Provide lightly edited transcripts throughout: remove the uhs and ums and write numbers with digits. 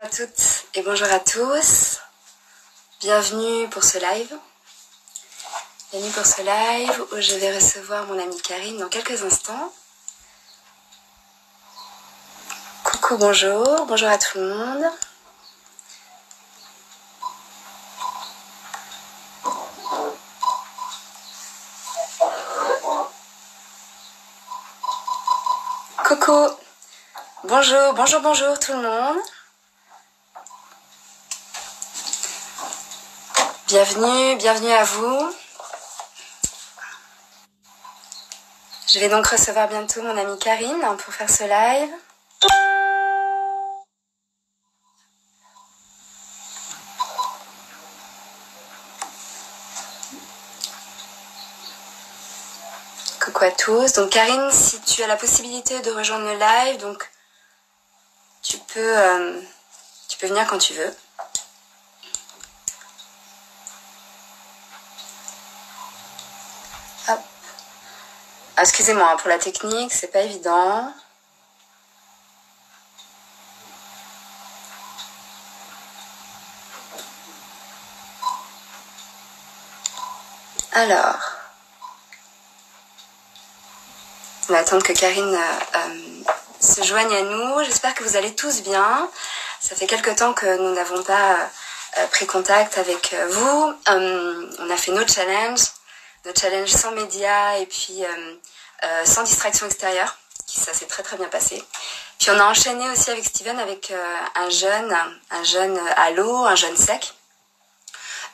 À toutes et bonjour à tous. Bienvenue pour ce live. Bienvenue pour ce live où je vais recevoir mon amie Karine dans quelques instants. Coucou, bonjour. Bonjour à tout le monde. Coucou. Bonjour, bonjour, bonjour tout le monde. Bienvenue, bienvenue à vous. Je vais donc recevoir bientôt mon amie Karine pour faire ce live. Coucou à tous. Donc Karine, si tu as la possibilité de rejoindre le live, donc tu peux venir quand tu veux. Hop. Ah, excusez-moi pour la technique, c'est pas évident. Alors, on va attendre que Karine se joigne à nous. J'espère que vous allez tous bien. Ça fait quelque temps que nous n'avons pas pris contact avec vous. On a fait nos challenges sans médias et puis sans distraction extérieure. Ça s'est très très bien passé. Puis on a enchaîné aussi avec Steven avec un jeûne à l'eau, un jeûne sec.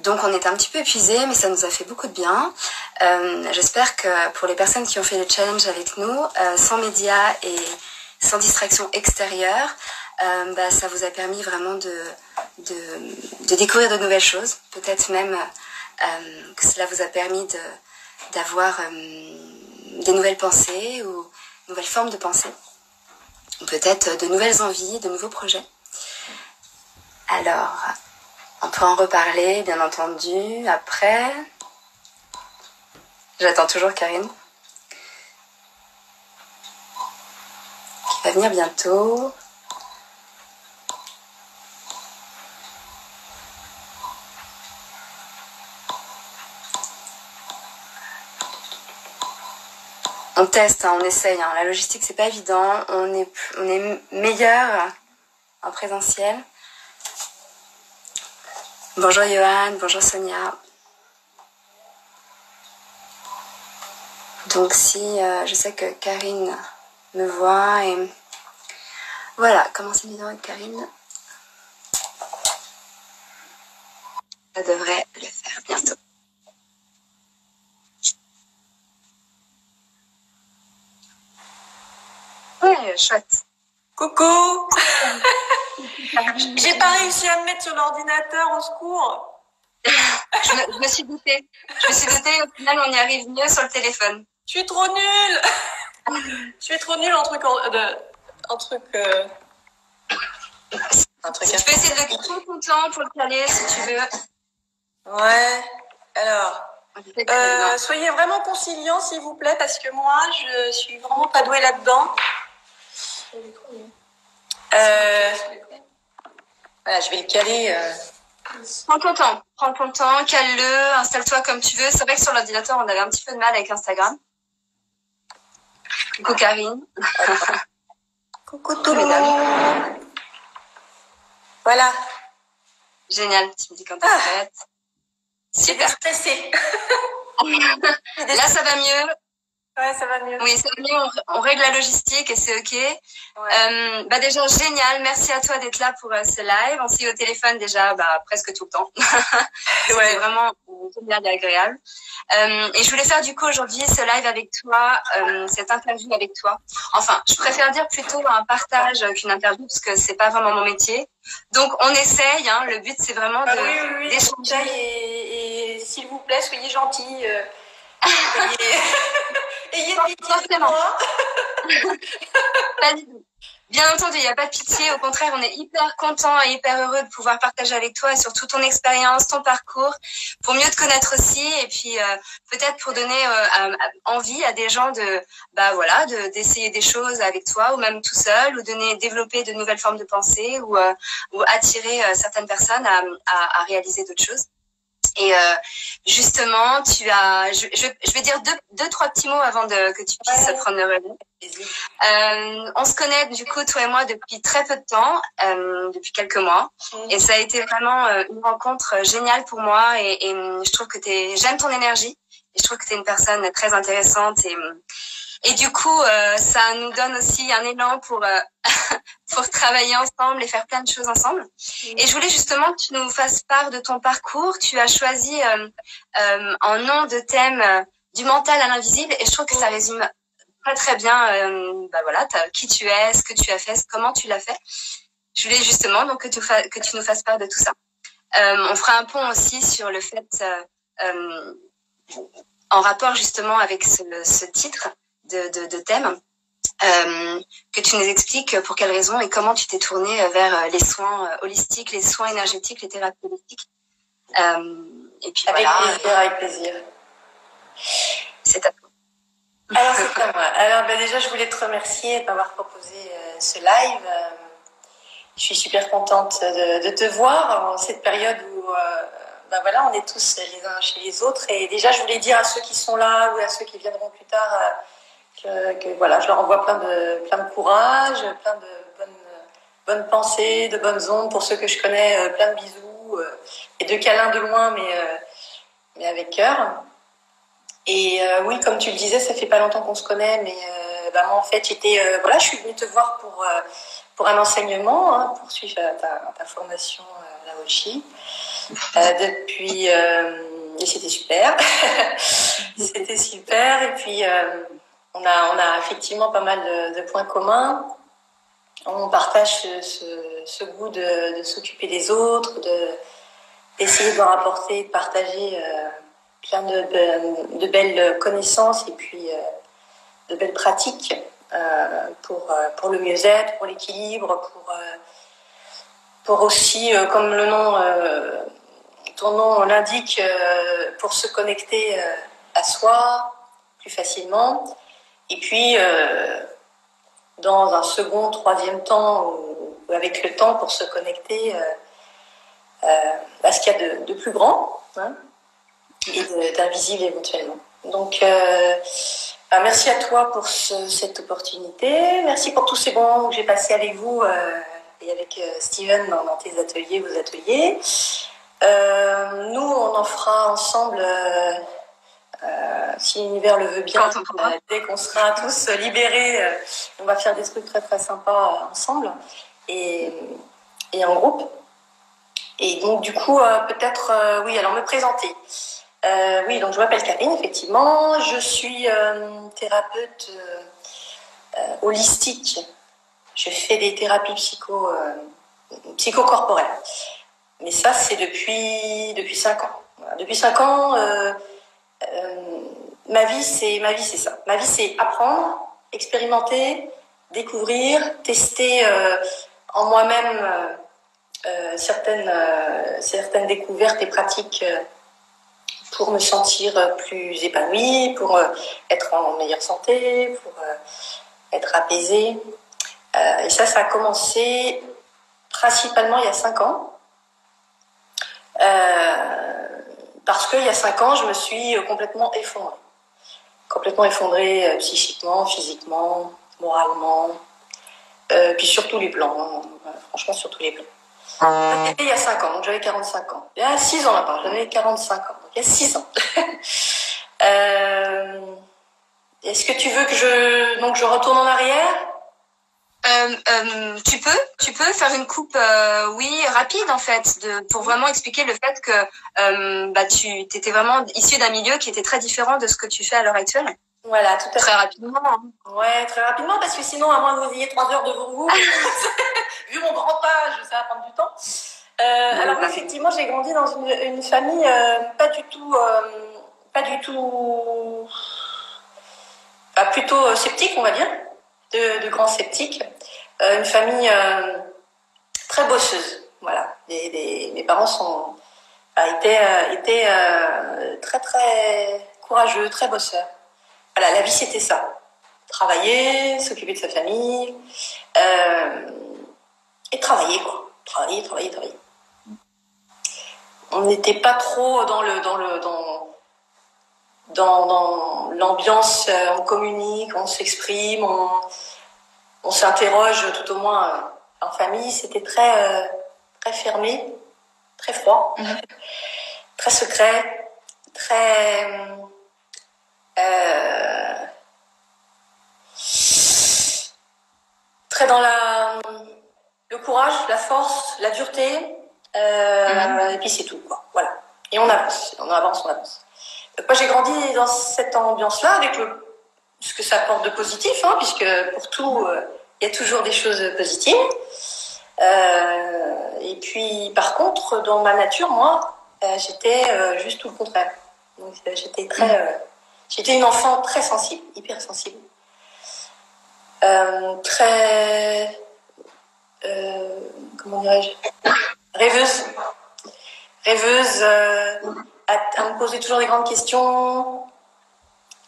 Donc on était un petit peu épuisés, mais ça nous a fait beaucoup de bien. J'espère que pour les personnes qui ont fait le challenge avec nous, sans médias et sans distraction extérieure, ça vous a permis vraiment de découvrir de nouvelles choses. Peut-être même que cela vous a permis d'avoir des nouvelles pensées ou de nouvelles formes de pensée. Ou peut-être de nouvelles envies, de nouveaux projets. Alors, on peut en reparler, bien entendu, après. J'attends toujours Karine, qui va venir bientôt. On teste, on essaye. La logistique, c'est pas évident. On est meilleur en présentiel. Bonjour Johan, bonjour Sonia. Donc si je sais que Karine me voit et voilà, commencer vidéo avec Karine. Ça devrait le faire bientôt. Ouais, chouette. Coucou. J'ai pas réussi à me mettre sur l'ordinateur, au secours. je me suis doutée. Au final, on y arrive mieux sur le téléphone. Je suis trop nulle. Je suis trop nulle en truc. Je peux essayer de le créer tout le temps pour le caler si tu veux. Ouais. Alors, soyez vraiment conciliants, s'il vous plaît, parce que moi, je suis vraiment pas douée là-dedans. Voilà, je vais le caler. Prends ton temps, cale-le, installe-toi comme tu veux. C'est vrai que sur l'ordinateur, on avait un petit peu de mal avec Instagram. Coucou Karine. Coucou tout le monde. Voilà. Génial, tu me dis quand t'es prête. Super stressée. Là, ça va mieux. Ouais, ça va mieux. Oui, ça va mieux. On règle la logistique et c'est OK. Ouais. Déjà, génial. Merci à toi d'être là pour ce live. On s'est eu au téléphone déjà presque tout le temps. C'était vraiment génial et agréable. Et je voulais faire du coup aujourd'hui ce live avec toi, cette interview avec toi. Enfin, je préfère dire plutôt un partage qu'une interview parce que c'est pas vraiment mon métier. Donc, on essaye. Le but, c'est vraiment d'échanger. Et s'il vous plaît, soyez gentils. Ayez pitié de moi. Pas du tout. Bien entendu, il n'y a pas de pitié. Au contraire, on est hyper content et hyper heureux de pouvoir partager avec toi surtout ton expérience, ton parcours, pour mieux te connaître aussi et puis peut-être pour donner envie à des gens d'essayer des choses avec toi ou même tout seul ou développer de nouvelles formes de pensée ou attirer certaines personnes à réaliser d'autres choses. Et justement, je vais dire deux, trois petits mots avant que tu puisses prendre le relais. On se connaît du coup, toi et moi, depuis très peu de temps, depuis quelques mois. Et ça a été vraiment une rencontre géniale pour moi. Et je trouve que j'aime ton énergie. Et je trouve que tu es une personne très intéressante. Et du coup, ça nous donne aussi un élan pour travailler ensemble et faire plein de choses ensemble. Et je voulais justement que tu nous fasses part de ton parcours. Tu as choisi en nom de thème du mental à l'invisible et je trouve que ça résume très très bien qui tu es, ce que tu as fait, comment tu l'as fait. Je voulais justement donc que tu nous fasses part de tout ça. On fera un pont aussi sur le fait en rapport justement avec ce titre de thème. Que tu nous expliques pour quelles raisons et comment tu t'es tournée vers les soins holistiques, les soins énergétiques, les thérapies holistiques. Et puis avec plaisir. C'est à toi. Alors c'est à moi. Alors déjà je voulais te remercier de m'avoir proposé ce live. Je suis super contente de te voir en cette période où on est tous les uns chez les autres. Et déjà je voulais dire à ceux qui sont là ou à ceux qui viendront plus tard je leur envoie plein de courage, plein de bonnes pensées, de bonnes ondes pour ceux que je connais, plein de bisous et de câlins de loin, mais avec cœur. Et oui, comme tu le disais, ça fait pas longtemps qu'on se connaît, mais moi en fait je suis venue te voir pour un enseignement, pour suivre ta formation la Hoshi. Depuis et c'était super, c'était super. Et puis on a effectivement pas mal de points communs. On partage ce goût de s'occuper des autres, d'essayer de leur apporter, de partager plein de belles connaissances et puis de belles pratiques pour le mieux-être, pour l'équilibre, pour aussi, comme ton nom l'indique, pour se connecter à soi plus facilement. Et puis, dans un second, troisième temps, ou avec le temps pour se connecter à ce qu'il y a de plus grand et d'invisible éventuellement. Donc, merci à toi pour cette opportunité. Merci pour tous ces bons moments que j'ai passés avec vous et avec Steven dans tes ateliers, vos ateliers. Nous, on en fera ensemble... si l'univers le veut bien, dès qu'on sera tous libérés, on va faire des trucs très très sympas ensemble et en groupe. Et donc du coup, peut-être, alors me présenter. Donc je m'appelle Karine, effectivement. Je suis thérapeute holistique. Je fais des thérapies psychocorporelles. Mais ça, c'est depuis 5 ans. Voilà. Depuis 5 ans... ma vie c'est ça. Ma vie c'est apprendre, expérimenter, découvrir, tester en moi-même certaines découvertes et pratiques pour me sentir plus épanouie, pour être en meilleure santé, pour être apaisée. Et ça a commencé principalement il y a 5 ans. Parce qu'il y a 5 ans, je me suis complètement effondrée psychiquement, physiquement, moralement, puis sur tous les plans, franchement sur tous les plans. C'était il y a 5 ans, donc j'avais 45 ans. Il y a 6 ans là-bas, j'avais 45 ans, donc il y a 6 ans. Est-ce que tu veux que je retourne en arrière ? Tu peux faire une coupe, rapide en fait, pour vraiment expliquer le fait que tu étais vraiment issue d'un milieu qui était très différent de ce que tu fais à l'heure actuelle. Voilà, tout à fait. Très rapidement. Ouais, très rapidement, parce que sinon, à moins que vous ayez 3 heures devant vous, vu mon grand âge, ça va prendre du temps. Alors effectivement, j'ai grandi dans une famille plutôt sceptique, on va dire, de grands sceptiques. une famille très bosseuse. Voilà. Mes parents étaient très très courageux, très bosseurs. Voilà, la vie c'était ça. Travailler, s'occuper de sa famille, et travailler quoi. Travailler. On n'était pas trop dans l'ambiance, on communique, on s'exprime, on s'interroge, tout au moins en famille. C'était très fermé, très froid, très secret, très dans le courage, la force, la dureté, et puis c'est tout, quoi. Voilà. Et on avance. Moi, j'ai grandi dans cette ambiance-là avec ce que ça apporte de positif, puisque pour tout, il y a toujours des choses positives. Et puis, par contre, dans ma nature, moi, j'étais juste tout le contraire. Donc, j'étais une enfant très sensible, hyper sensible. Très, comment dirais-je, rêveuse, à me poser toujours des grandes questions,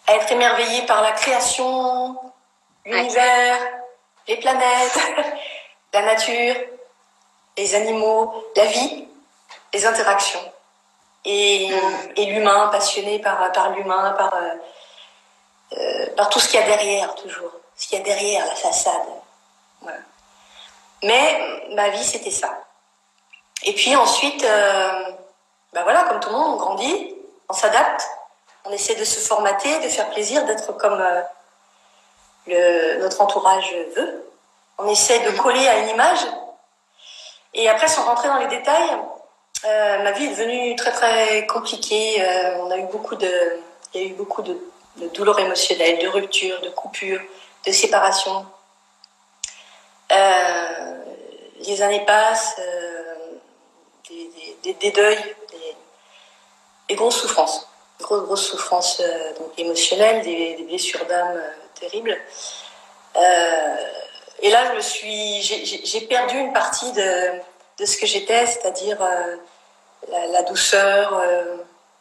à être émerveillée par la création, l'univers, les planètes, la nature, les animaux, la vie, les interactions. Et l'humain, passionné par l'humain, par tout ce qu'il y a derrière, toujours. Ce qu'il y a derrière la façade. Voilà. Mais ma vie, c'était ça. Et puis ensuite, voilà, comme tout le monde, on grandit, on s'adapte, on essaie de se formater, de faire plaisir, d'être comme notre entourage veut. On essaie de coller à une image. Et après, sans rentrer dans les détails, ma vie est devenue très très compliquée. Il y a eu beaucoup de douleurs émotionnelles, de ruptures, de coupures, de séparations. Les années passent, des deuils, des grosses souffrances. Grosses souffrances donc émotionnelles, des blessures d'âme terribles. Et là, j'ai perdu une partie de ce que j'étais, c'est-à-dire la douceur,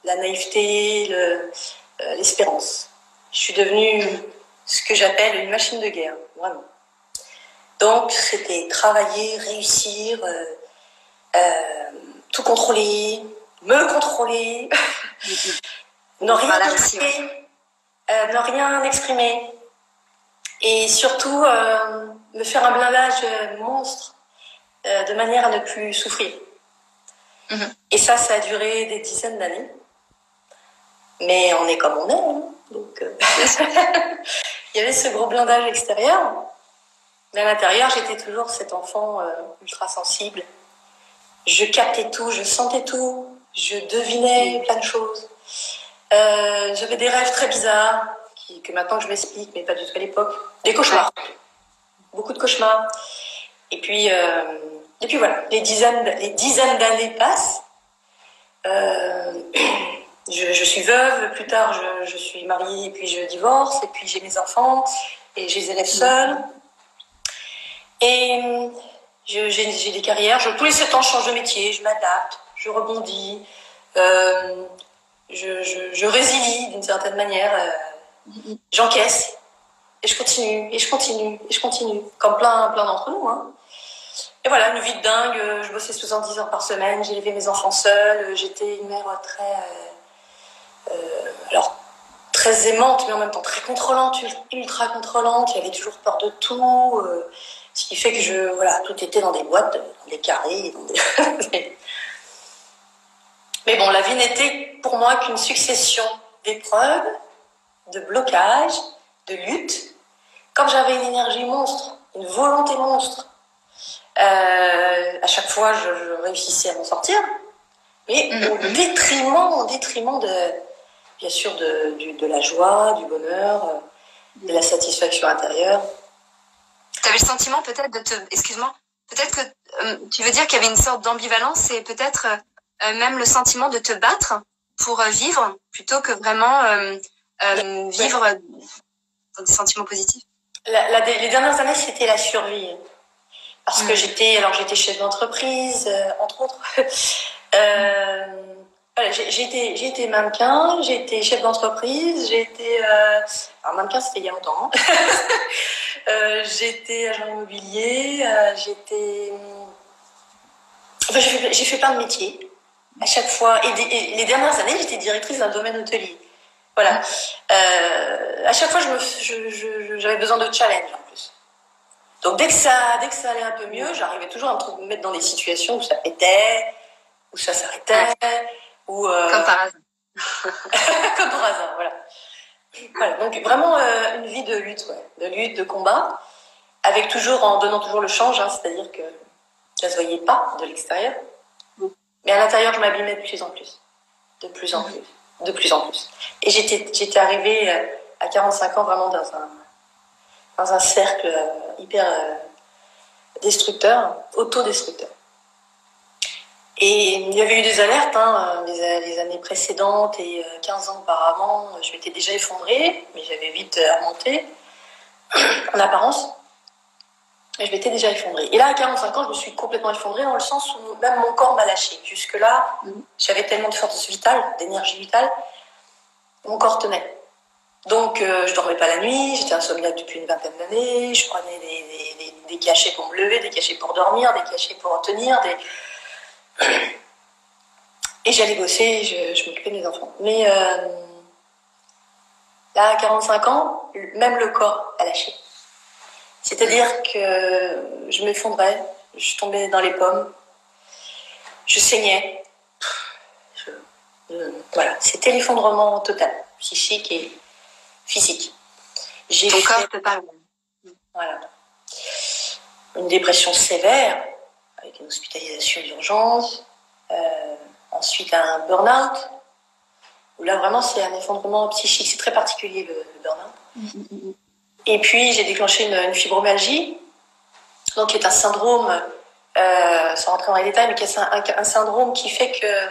la naïveté, l'espérance. Je suis devenue ce que j'appelle une machine de guerre, vraiment. Donc, c'était travailler, réussir, tout contrôler, me contrôler, ne rien exprimer, ne rien exprimer. Et surtout, me faire un blindage monstre de manière à ne plus souffrir. Et ça a duré des dizaines d'années. Mais on est comme on est, donc il y avait ce gros blindage extérieur. Mais à l'intérieur, j'étais toujours cet enfant ultra sensible. Je captais tout, je sentais tout, je devinais plein de choses. J'avais des rêves très bizarres, que maintenant je m'explique, mais pas du tout à l'époque. Des cauchemars. Beaucoup de cauchemars. Et puis voilà, les dizaines d'années passent. Je suis veuve, plus tard je suis mariée et puis je divorce, et puis j'ai mes enfants et je les élève seule. Et j'ai des carrières, tous les 7 ans je change de métier, je m'adapte, je rebondis, je résilie d'une certaine manière, j'encaisse, et je continue, comme plein d'entre nous. Et voilà, une vie de dingue, je bossais 70 heures par semaine, j'ai élevé mes enfants seule, j'étais une mère très aimante, mais en même temps très contrôlante, ultra contrôlante, il y avait toujours peur de tout, ce qui fait que tout était dans des boîtes, dans des carrés, Mais bon, la vie n'était pour moi qu'une succession d'épreuves, de blocages, de luttes. Comme j'avais une énergie monstre, une volonté monstre, à chaque fois je réussissais à m'en sortir, mais au détriment bien sûr de la joie, du bonheur, de la satisfaction intérieure. Tu avais le sentiment peut-être excuse-moi, peut-être que tu veux dire qu'il y avait une sorte d'ambivalence et peut-être même le sentiment de te battre pour vivre plutôt que vraiment vivre dans des sentiments positifs. Les dernières années, c'était la survie. Parce que j'étais chef d'entreprise, entre autres. Voilà, j'ai été mannequin, j'ai été chef d'entreprise, alors mannequin c'était il y a longtemps. Hein. J'ai été agent immobilier, enfin, j'ai fait plein de métiers à chaque fois. Et les dernières années, j'étais directrice d'un domaine hôtelier. Voilà. À chaque fois, j'avais besoin de challenge en plus. Donc dès que ça allait un peu mieux, j'arrivais toujours à me mettre dans des situations où ça pétait, où ça s'arrêtait, ou comme par hasard. comme par hasard, voilà. Voilà, donc vraiment une vie de lutte, de combat, avec en donnant toujours le change, hein, c'est-à-dire que ça se voyait pas de l'extérieur, mais à l'intérieur je m'abîmais de plus en plus, de plus en plus. Et j'étais arrivée à 45 ans vraiment dans un cercle hyper destructeur, autodestructeur. Et il y avait eu des alertes, hein, les années précédentes et 15 ans auparavant, je m'étais déjà effondrée, mais j'avais vite remonté, en apparence. Et je m'étais déjà effondrée. Et là, à 45 ans, je me suis complètement effondrée dans le sens où même mon corps m'a lâché. Jusque-là, j'avais tellement de force vitale, d'énergie vitale, mon corps tenait. Donc, je dormais pas la nuit, j'étais insomniaque depuis une vingtaine d'années, je prenais des cachets pour me lever, des cachets pour dormir, des cachets pour tenir, et j'allais bosser, je m'occupais de mes enfants. Mais là, à 45 ans, même le corps a lâché. C'est-à-dire que je m'effondrais, je tombais dans les pommes, je saignais. Voilà, c'était l'effondrement total, psychique et physique. Ton corps te parle. Voilà. Une dépression sévère, avec une hospitalisation d'urgence, ensuite un burn-out, où là vraiment c'est un effondrement psychique, c'est très particulier le burn-out. Et puis j'ai déclenché une fibromyalgie, donc qui est un syndrome, sans rentrer dans les détails, mais qui est un syndrome qui fait que,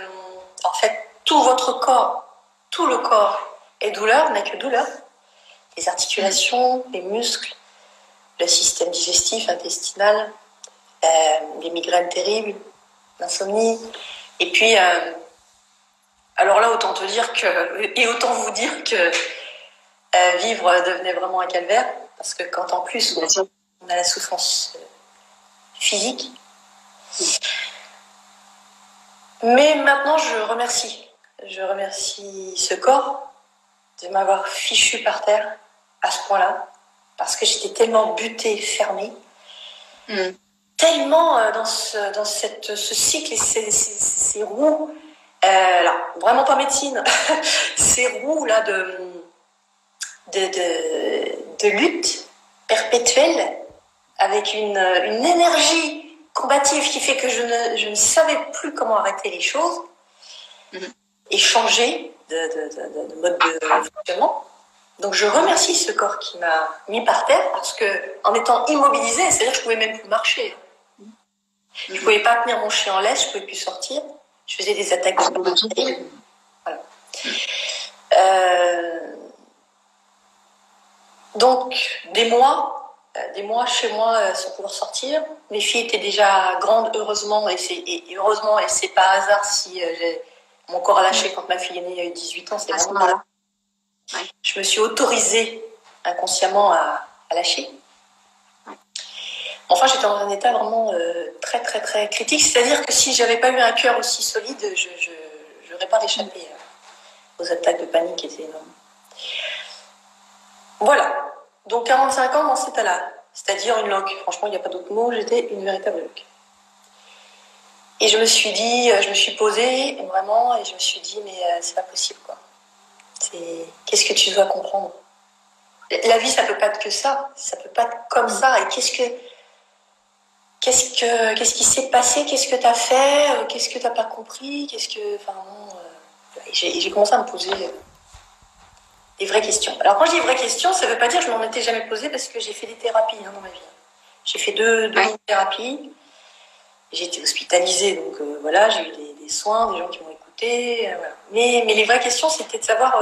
en fait, tout le corps est douleur, n'est que douleur. Les articulations, les muscles, le système digestif, intestinal, les migraines terribles, l'insomnie. Et puis, alors là, autant vous dire que vivre devenait vraiment un calvaire, parce que quand en plus on a la souffrance physique. Mais maintenant, je remercie ce corps de m'avoir fichu par terre à ce point-là, parce que j'étais tellement butée, fermée, tellement dans ce cycle et ces roues, alors vraiment pas médecine, ces roues là de lutte perpétuelle, avec une énergie combative qui fait que je ne savais plus comment arrêter les choses et changer de mode de fonctionnement. Donc je remercie ce corps qui m'a mis par terre, parce que en étant immobilisée, c'est-à-dire que je pouvais même plus marcher. Je pouvais pas tenir mon chien en laisse, je pouvais plus sortir. Je faisais des attaques de panique. Voilà. Donc des mois chez moi sans pouvoir sortir. Mes filles étaient déjà grandes, heureusement, et heureusement, et c'est pas hasard si mon corps a lâché quand ma fille aînée a eu 18 ans, c'est à ce vraiment moment-là. Je me suis autorisée inconsciemment à lâcher. Enfin, j'étais dans un état vraiment très, très, très critique. C'est-à-dire que si j'avais pas eu un cœur aussi solide, je n'aurais pas échappé aux attaques de panique qui étaient énormes. Voilà. Donc, 45 ans dans cet état-là. C'est-à-dire une loque. Franchement, il n'y a pas d'autre mot. J'étais une véritable loque. Et je me suis dit, je me suis posée vraiment, et je me suis dit, mais c'est pas possible, quoi. Qu'est-ce que tu dois comprendre? La vie, ça peut pas être que ça. Ça peut pas être comme ça. Et qu'est-ce qui s'est passé? Qu'est-ce que t'as fait? Qu'est-ce que t'as pas compris? J'ai commencé à me poser des vraies questions. Alors quand je dis vraies questions, ça veut pas dire que je m'en étais jamais posée, parce que j'ai fait des thérapies dans ma vie. J'ai fait deux thérapies. J'ai été hospitalisée, donc voilà, j'ai eu des soins, des gens qui m'ont écoutée. Voilà. Mais les vraies questions, c'était de savoir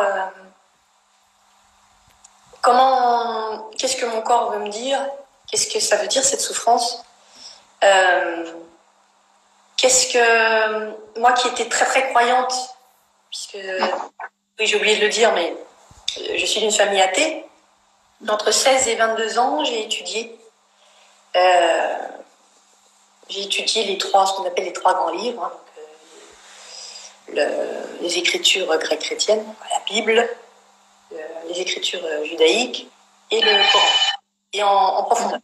qu'est-ce que mon corps veut me dire, qu'est-ce que ça veut dire cette souffrance, Qu'est-ce que moi qui étais très très croyante, puisque oui j'ai oublié de le dire, mais je suis d'une famille athée. Entre 16 et 22 ans, j'ai étudié ce qu'on appelle les trois grands livres, hein, donc, les écritures grecques chrétiennes, la Bible, les écritures judaïques et le Coran, et en profondeur.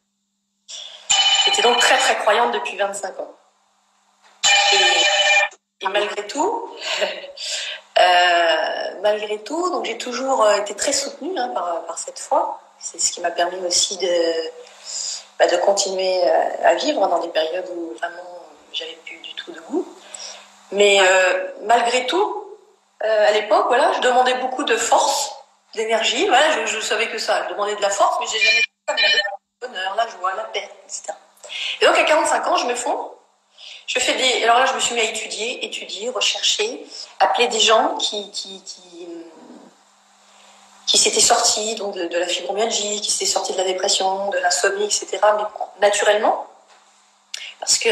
J'étais donc très très croyante depuis 25 ans. Et malgré tout, donc j'ai toujours été très soutenue par cette foi. C'est ce qui m'a permis aussi de continuer à vivre dans des périodes où vraiment j'avais plus du tout de goût. Mais malgré tout, à l'époque, voilà, je demandais beaucoup de force, d'énergie. Voilà, je savais que ça. Je demandais de la force, mais j'ai jamais demandé le bonheur, la joie, la paix, etc. Et donc à 45 ans, je me fonds. Alors là, je me suis mis à étudier, rechercher, appeler des gens qui s'étaient sortis donc de la fibromyalgie, qui s'étaient sortis de la dépression, de l'insomnie, etc. Mais naturellement, parce que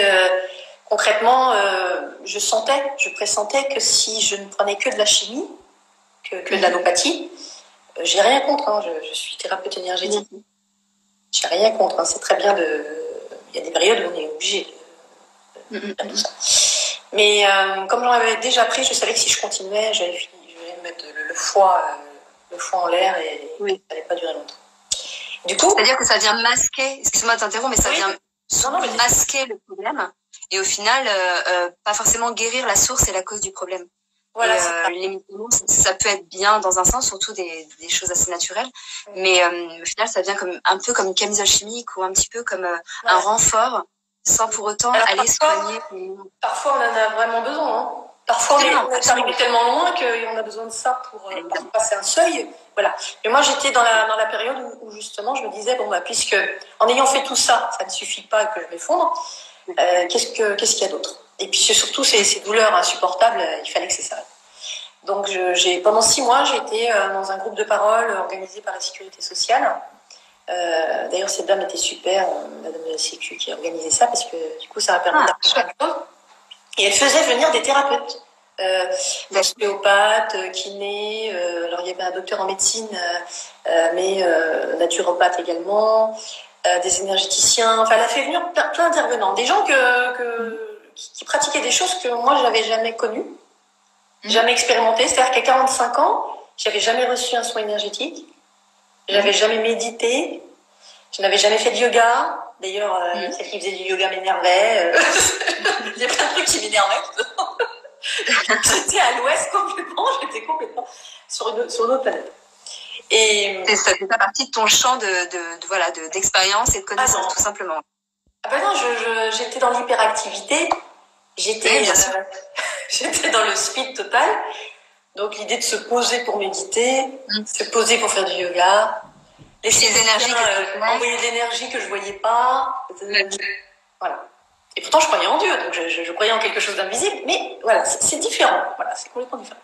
concrètement, je pressentais que si je ne prenais que de la chimie, que de l'allopathie, j'ai rien contre. Hein, je suis thérapeute énergétique. J'ai rien contre. Hein, c'est très bien il y a des périodes où on est obligé de tout ça. Mais comme j'en avais déjà pris, je savais que si je continuais, j'allais me mettre le foie en l'air et ça n'allait pas durer longtemps. Du coup, c'est-à-dire que ça vient masquer, excuse-moi de t'interrompre, mais ça vient masquer le problème et au final, pas forcément guérir la source et la cause du problème. Voilà, les médicaments, ça peut être bien dans un sens, surtout des choses assez naturelles, mais au final, ça vient un peu comme une camisole chimique ou un petit peu comme un renfort, sans pour autant aller soigner. Parfois, on en a vraiment besoin. Hein. Parfois, on est arrivé tellement loin qu'on a besoin de ça pour passer un seuil. Voilà. Et moi, j'étais dans la période où justement, je me disais, puisque en ayant fait tout ça, ça ne suffit pas que je m'effondre, qu'est-ce qu'il y a d'autre? Et puis surtout, ces douleurs insupportables, il fallait que ça s'arrête. Donc, pendant 6 mois, j'ai été dans un groupe de parole organisé par la Sécurité sociale. D'ailleurs, cette dame était super, madame de la Sécu, qui a organisé ça, parce que du coup, ça a permis d'apprendre plein de choses. Et elle faisait venir des thérapeutes, ostéopathes, kinés, alors il y avait un docteur en médecine, mais naturopathe également, des énergéticiens. Enfin, elle a fait venir plein d'intervenants, des gens qui pratiquaient des choses que moi, je n'avais jamais connues, jamais expérimentées. C'est-à-dire qu'à 45 ans, j'avais jamais reçu un soin énergétique. J'avais jamais médité, je n'avais jamais fait de yoga. D'ailleurs, celle qui faisait du yoga m'énervait. Il y a plein de trucs qui m'énervaient. J'étais à l'ouest complètement, j'étais complètement sur une autre planète. Et ça fait pas partie de ton champ d'expérience et de connaissances, tout simplement. Ah ben non, j'étais dans l'hyperactivité, j'étais dans le speed total. Donc l'idée de se poser pour méditer, se poser pour faire du yoga, les énergies envoyer de l'énergie que je voyais pas, voilà. Et pourtant je croyais en Dieu, donc je croyais en quelque chose d'invisible, mais voilà, c'est différent, voilà, c'est complètement différent.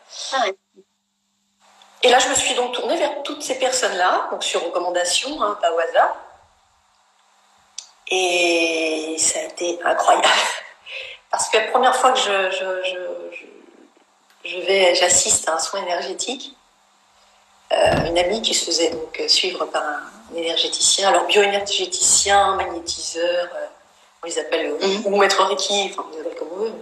Et là je me suis donc tournée vers toutes ces personnes-là, donc sur recommandation, pas au hasard, et ça a été incroyable, parce que la première fois que j'assiste à un soin énergétique. Une amie qui se faisait donc suivre par un énergéticien, alors bioénergéticien, magnétiseur, on les appelle, ou maître Reiki, enfin on les appelle comme on veut.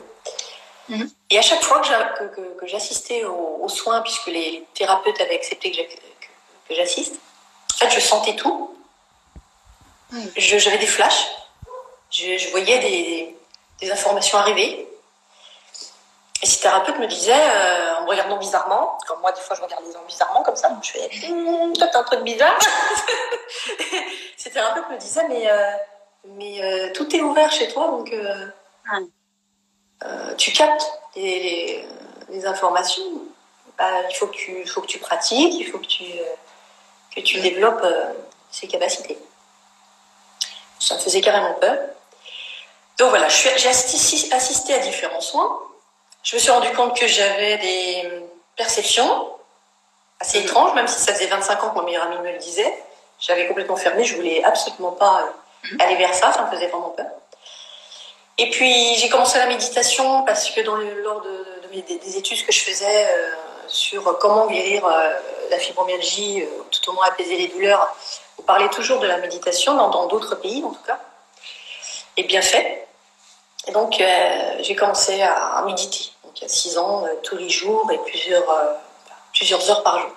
Et à chaque fois que j'assistais aux soins, puisque les thérapeutes avaient accepté que j'assiste, en fait je sentais tout. J'avais des flashs, je voyais des informations arriver. Et ces thérapeutes me disaient, en me regardant bizarrement, comme moi des fois je regarde les gens bizarrement comme ça, je fais toi t'as un truc bizarre. Ces thérapeutes me disaient mais tout est ouvert chez toi, donc tu captes les informations. Il faut que tu pratiques, il faut que tu développes ces capacités. Ça me faisait carrément peur. Donc voilà, j'ai assisté à différents soins. Je me suis rendu compte que j'avais des perceptions assez étranges, même si ça faisait 25 ans que mon meilleur ami me le disait. J'avais complètement fermé, je voulais absolument pas aller vers ça, ça me faisait vraiment peur. Et puis j'ai commencé la méditation parce que lors des études que je faisais sur comment guérir la fibromyalgie, tout au moins apaiser les douleurs, on parlait toujours de la méditation dans d'autres pays en tout cas, et bien fait. Et donc j'ai commencé à méditer, donc il y a 6 ans, tous les jours et plusieurs heures par jour.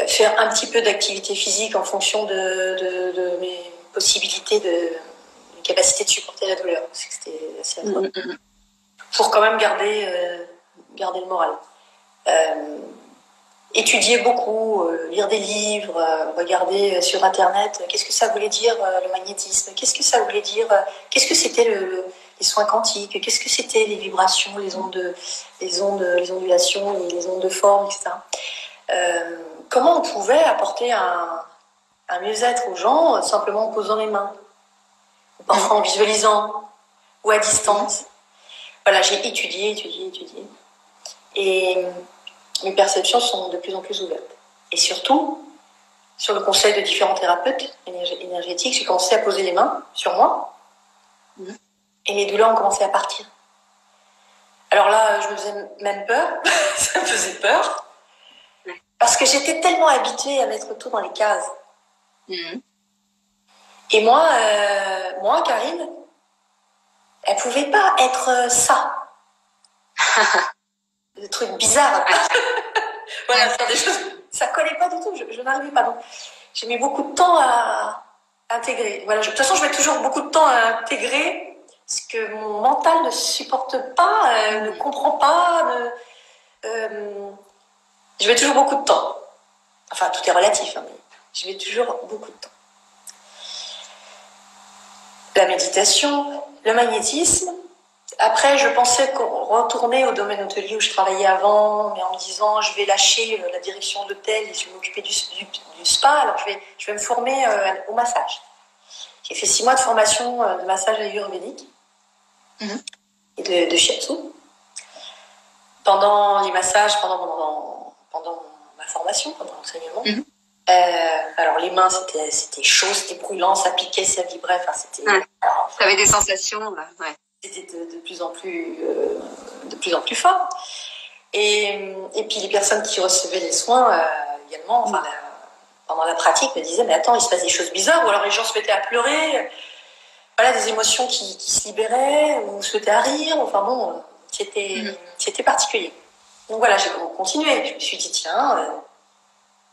Faire un petit peu d'activité physique en fonction de mes possibilités de capacité de supporter la douleur, parce que c'était assez affreux. Pour quand même garder le moral. Étudier beaucoup, lire des livres, regarder sur internet qu'est-ce que ça voulait dire le magnétisme, qu'est-ce que ça voulait dire, qu'est-ce que c'était les soins quantiques, qu'est-ce que c'était les vibrations, les ondulations, les ondes de forme, etc. Comment on pouvait apporter un mieux-être aux gens simplement en posant les mains, parfois en visualisant, ou à distance. Voilà, j'ai étudié. Et mes perceptions sont de plus en plus ouvertes. Et surtout, sur le conseil de différents thérapeutes énergétiques, j'ai commencé à poser les mains sur moi. Et mes douleurs ont commencé à partir. Alors là, je me faisais même peur. Ça me faisait peur. Parce que j'étais tellement habituée à mettre tout dans les cases. Et moi, Karine, elle pouvait pas être ça. Des trucs bizarres. Voilà, faire des choses. Ça collait pas du tout. Je n'arrivais pas. Donc, j'ai mis beaucoup de temps à intégrer. Voilà, de toute façon, je mets toujours beaucoup de temps à intégrer ce que mon mental ne supporte pas, ne comprend pas. Je mets toujours beaucoup de temps. Enfin, tout est relatif, hein, mais je mets toujours beaucoup de temps. La méditation, le magnétisme. Après, je pensais retourner au domaine hôtelier où je travaillais avant, mais en me disant, je vais lâcher la direction d'hôtel et je vais m'occuper du spa, alors je vais me former au massage. J'ai fait 6 mois de formation de massage ayurvédique et de shiatsu. Pendant les massages, pendant ma formation, pendant l'enseignement. Alors les mains, c'était chaud, c'était brûlant, ça piquait, ça vibrait, enfin c'était... Ça avait des sensations, ouais. C'était de plus en plus fort. Et puis les personnes qui recevaient les soins également, pendant la pratique, me disaient, mais attends, il se passe des choses bizarres, ou alors les gens se mettaient à pleurer, voilà, des émotions qui se libéraient, ou se mettaient à rire, enfin bon, c'était particulier. Donc voilà, j'ai continué, je me suis dit, tiens,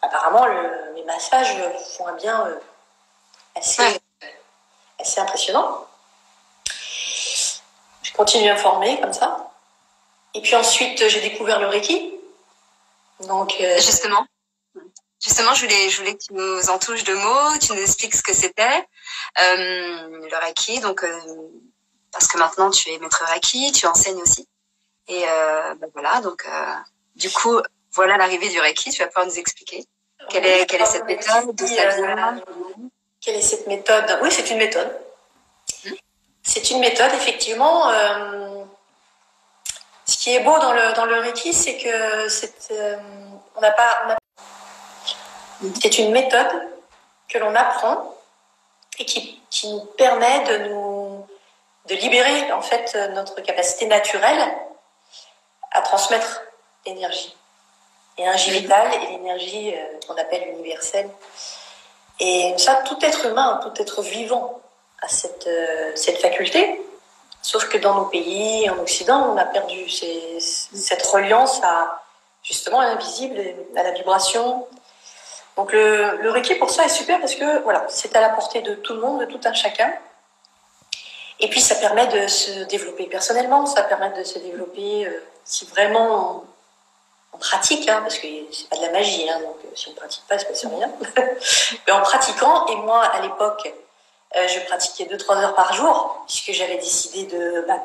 apparemment mes massages font un bien assez impressionnant. Je continue à me former comme ça. Et puis ensuite, j'ai découvert le Reiki. Donc, Justement, je voulais que tu nous en touches 2 mots, tu nous expliques ce que c'était, le Reiki. Donc, parce que maintenant tu es maître Reiki, tu enseignes aussi. Et voilà, donc du coup, voilà l'arrivée du Reiki. Tu vas pouvoir nous expliquer quelle est cette méthode, d'où ça vient. Quelle est cette méthode? Oui, c'est une méthode. C'est une méthode, effectivement. Ce qui est beau dans le Reiki, c'est que c'est une méthode que l'on apprend et qui nous permet de libérer en fait notre capacité naturelle à transmettre l'énergie. L'énergie vitale et l'énergie qu'on appelle universelle. Et ça, tout être humain, tout être vivant a cette faculté. Sauf que dans nos pays, en Occident, on a perdu cette reliance justement à l'invisible, à la vibration. Donc le Reiki pour ça est super parce que voilà, c'est à la portée de tout le monde, de tout un chacun. Et puis ça permet de se développer personnellement, ça permet de se développer si vraiment on pratique, parce que c'est pas de la magie, donc si on ne pratique pas, il ne se passe rien. Mais en pratiquant, et moi à l'époque, je pratiquais 2-3 heures par jour, puisque j'avais décidé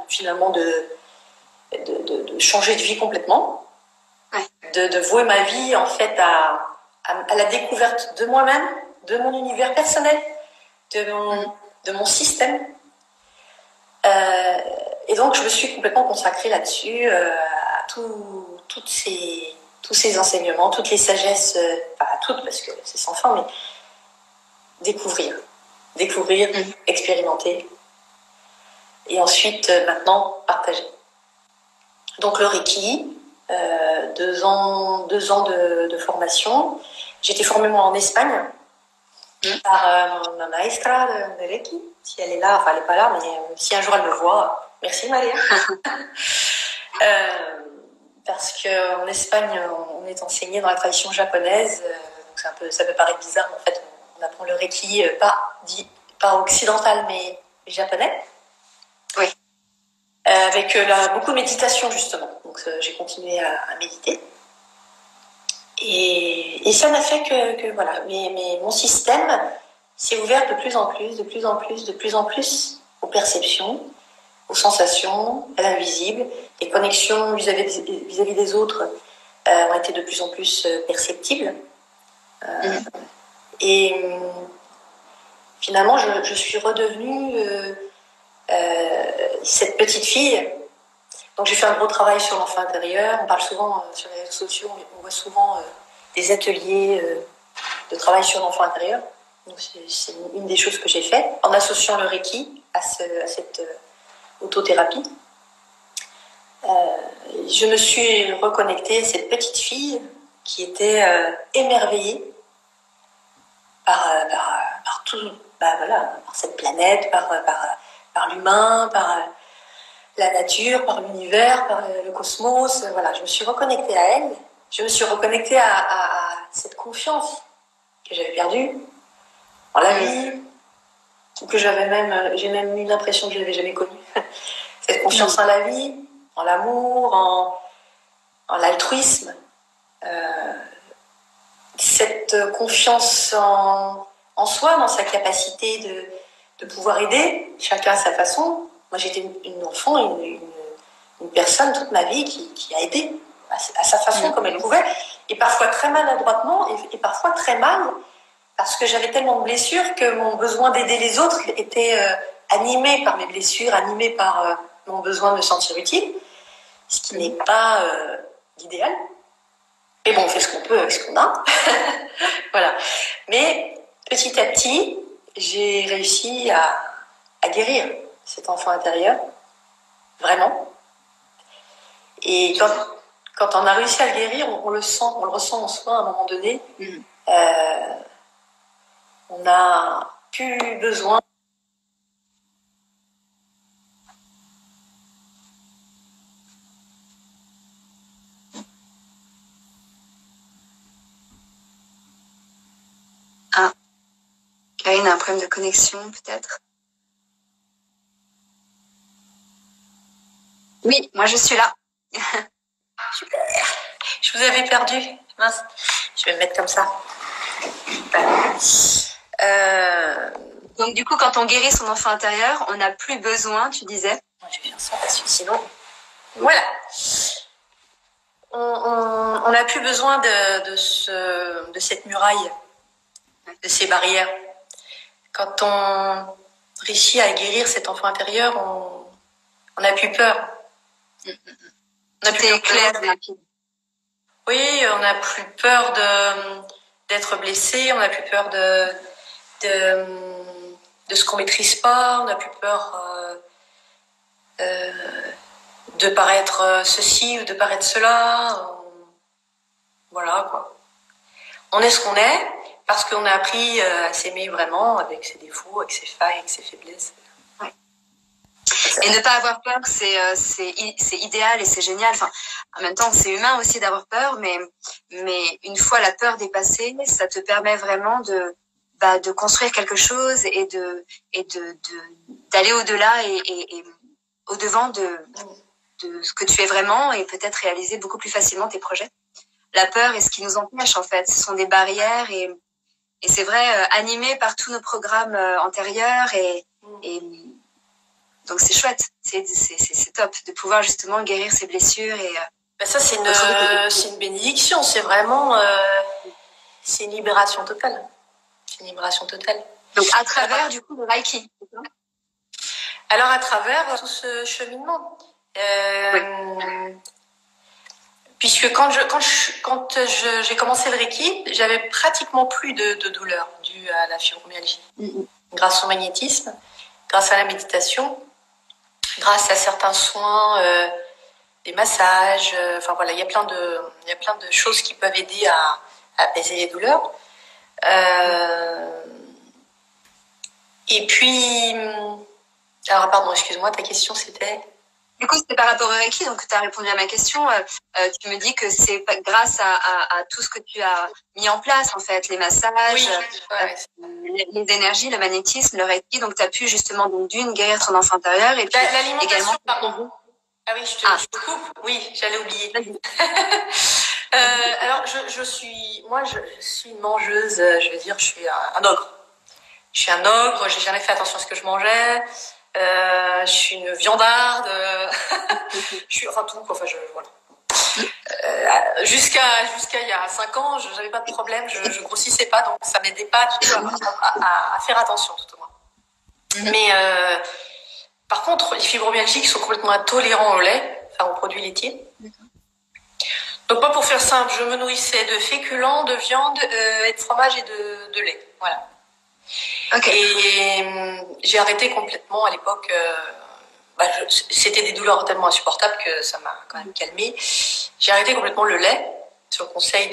finalement de changer de vie complètement, de vouer ma vie en fait à la découverte de moi-même, de mon univers personnel, de mon système. Et donc je me suis complètement consacrée là-dessus, à tous ces enseignements, toutes les sagesses, pas toutes parce que c'est sans fin, mais découvrir, expérimenter. et ensuite maintenant partager. Donc le Reiki, 2 ans de formation. J'ai été formée moi en Espagne par ma maestra de Reiki. Si elle est là, enfin elle n'est pas là, mais si un jour elle me voit, merci Maria. Parce qu'en Espagne, on est enseigné dans la tradition japonaise, donc ça peut paraître bizarre, mais en fait, on apprend le Reiki pas occidental, mais japonais. Oui. Avec beaucoup de méditation, justement. Donc, j'ai continué à méditer. Et ça n'a fait que voilà. Mais mon système s'est ouvert de plus en plus aux perceptions, aux sensations, à l'invisible. Les connexions vis-à-vis des autres ont été de plus en plus perceptibles. Et finalement, je suis redevenue cette petite fille. Donc j'ai fait un gros travail sur l'enfant intérieur. On parle souvent sur les réseaux sociaux, on voit souvent des ateliers de travail sur l'enfant intérieur. Donc c'est une des choses que j'ai fait en associant le Reiki à cette autothérapie. Je me suis reconnectée à cette petite fille qui était émerveillée par tout, par cette planète, par l'humain, par la nature, par l'univers, par le cosmos. Voilà, je me suis reconnectée à elle. Je me suis reconnectée à cette confiance que j'avais perdue en la vie, que j'ai même eu l'impression que je n'avais jamais connue. Cette confiance en la vie, en l'amour, en l'altruisme. Cette confiance en soi, dans sa capacité de pouvoir aider, chacun à sa façon. Moi, j'étais une enfant, une personne toute ma vie qui a aidé à sa façon, comme elle pouvait, et parfois très maladroitement, et parfois très mal, parce que j'avais tellement de blessures que mon besoin d'aider les autres était animé par mes blessures, animé par mon besoin de me sentir utile, ce qui n'est pas l'idéal. Mais bon, on fait ce qu'on peut avec ce qu'on a. Voilà. Mais petit à petit, j'ai réussi à guérir cet enfant intérieur. Vraiment. Et quand on a réussi à le guérir, on le ressent en soi à un moment donné. On n'a plus besoin. Ah, Karine a un problème de connexion, peut-être. Oui, moi je suis là. Super. Je vous avais perdu. Mince. Je vais me mettre comme ça. Donc du coup, quand on guérit son enfant intérieur, on n'a plus besoin, tu disais. Je vais faire ça parce que sinon... Voilà. On n'a plus besoin de cette muraille, de ces barrières. Quand on réussit à guérir cet enfant intérieur, on n'a plus peur. On a plus clair. Oui, on n'a plus peur d'être blessé, on n'a plus peur de ce qu'on maîtrise pas, on n'a plus peur de paraître ceci ou de paraître cela. Voilà, quoi. On est ce qu'on est parce qu'on a appris à s'aimer vraiment avec ses défauts, avec ses failles, avec ses faiblesses. Ouais. Et ne pas avoir peur, c'est idéal et c'est génial. Enfin, en même temps, c'est humain aussi d'avoir peur, mais une fois la peur dépassée, ça te permet vraiment de construire quelque chose et d'aller au-delà et au-devant de ce que tu es vraiment et peut-être réaliser beaucoup plus facilement tes projets. La peur est ce qui nous empêche, en fait. Ce sont des barrières et c'est vrai, animés par tous nos programmes antérieurs et donc c'est chouette. C'est top de pouvoir justement guérir ces blessures et ça, c'est une bénédiction. C'est vraiment c'est une libération totale. C'est une libération totale. Donc à travers du coup le Reiki. Alors à travers tout ce cheminement. Oui. Puisque quand j'ai commencé le Reiki, j'avais pratiquement plus de douleur due à la fibromyalgie. Grâce au magnétisme, grâce à la méditation, grâce à certains soins, des massages. Enfin voilà, il y a plein de choses qui peuvent aider à apaiser les douleurs. Et puis, alors pardon, excuse-moi, ta question c'était. Du coup, c'était par rapport au Reiki, donc tu as répondu à ma question. Tu me dis que c'est grâce à tout ce que tu as mis en place, en fait, les massages, les énergies, le magnétisme, le Reiki. Donc, tu as pu justement, donc, d'une, guérir ton enfant intérieur et puis l'alimentation, pardon. Ah oui, je te coupe. Oui, j'allais oublier. Alors, je suis une mangeuse. Je veux dire, je suis un ogre. Je suis un ogre. J'ai jamais fait attention à ce que je mangeais. Je suis une viandarde. Je suis enfin tout. Enfin, voilà. Jusqu'à il y a 5 ans, je n'avais pas de problème. Je grossissais pas, donc ça m'aidait pas du tout à faire attention, tout au moins. Mais par contre, les fibromyalgiques sont complètement intolérants au lait, enfin aux produits laitiers. Donc moi, pour faire simple, je me nourrissais de féculents, de viande, et de fromage et de lait. Voilà. Okay. Et j'ai arrêté complètement à l'époque. C'était des douleurs tellement insupportables que ça m'a quand même calmée. J'ai arrêté complètement le lait sur le conseil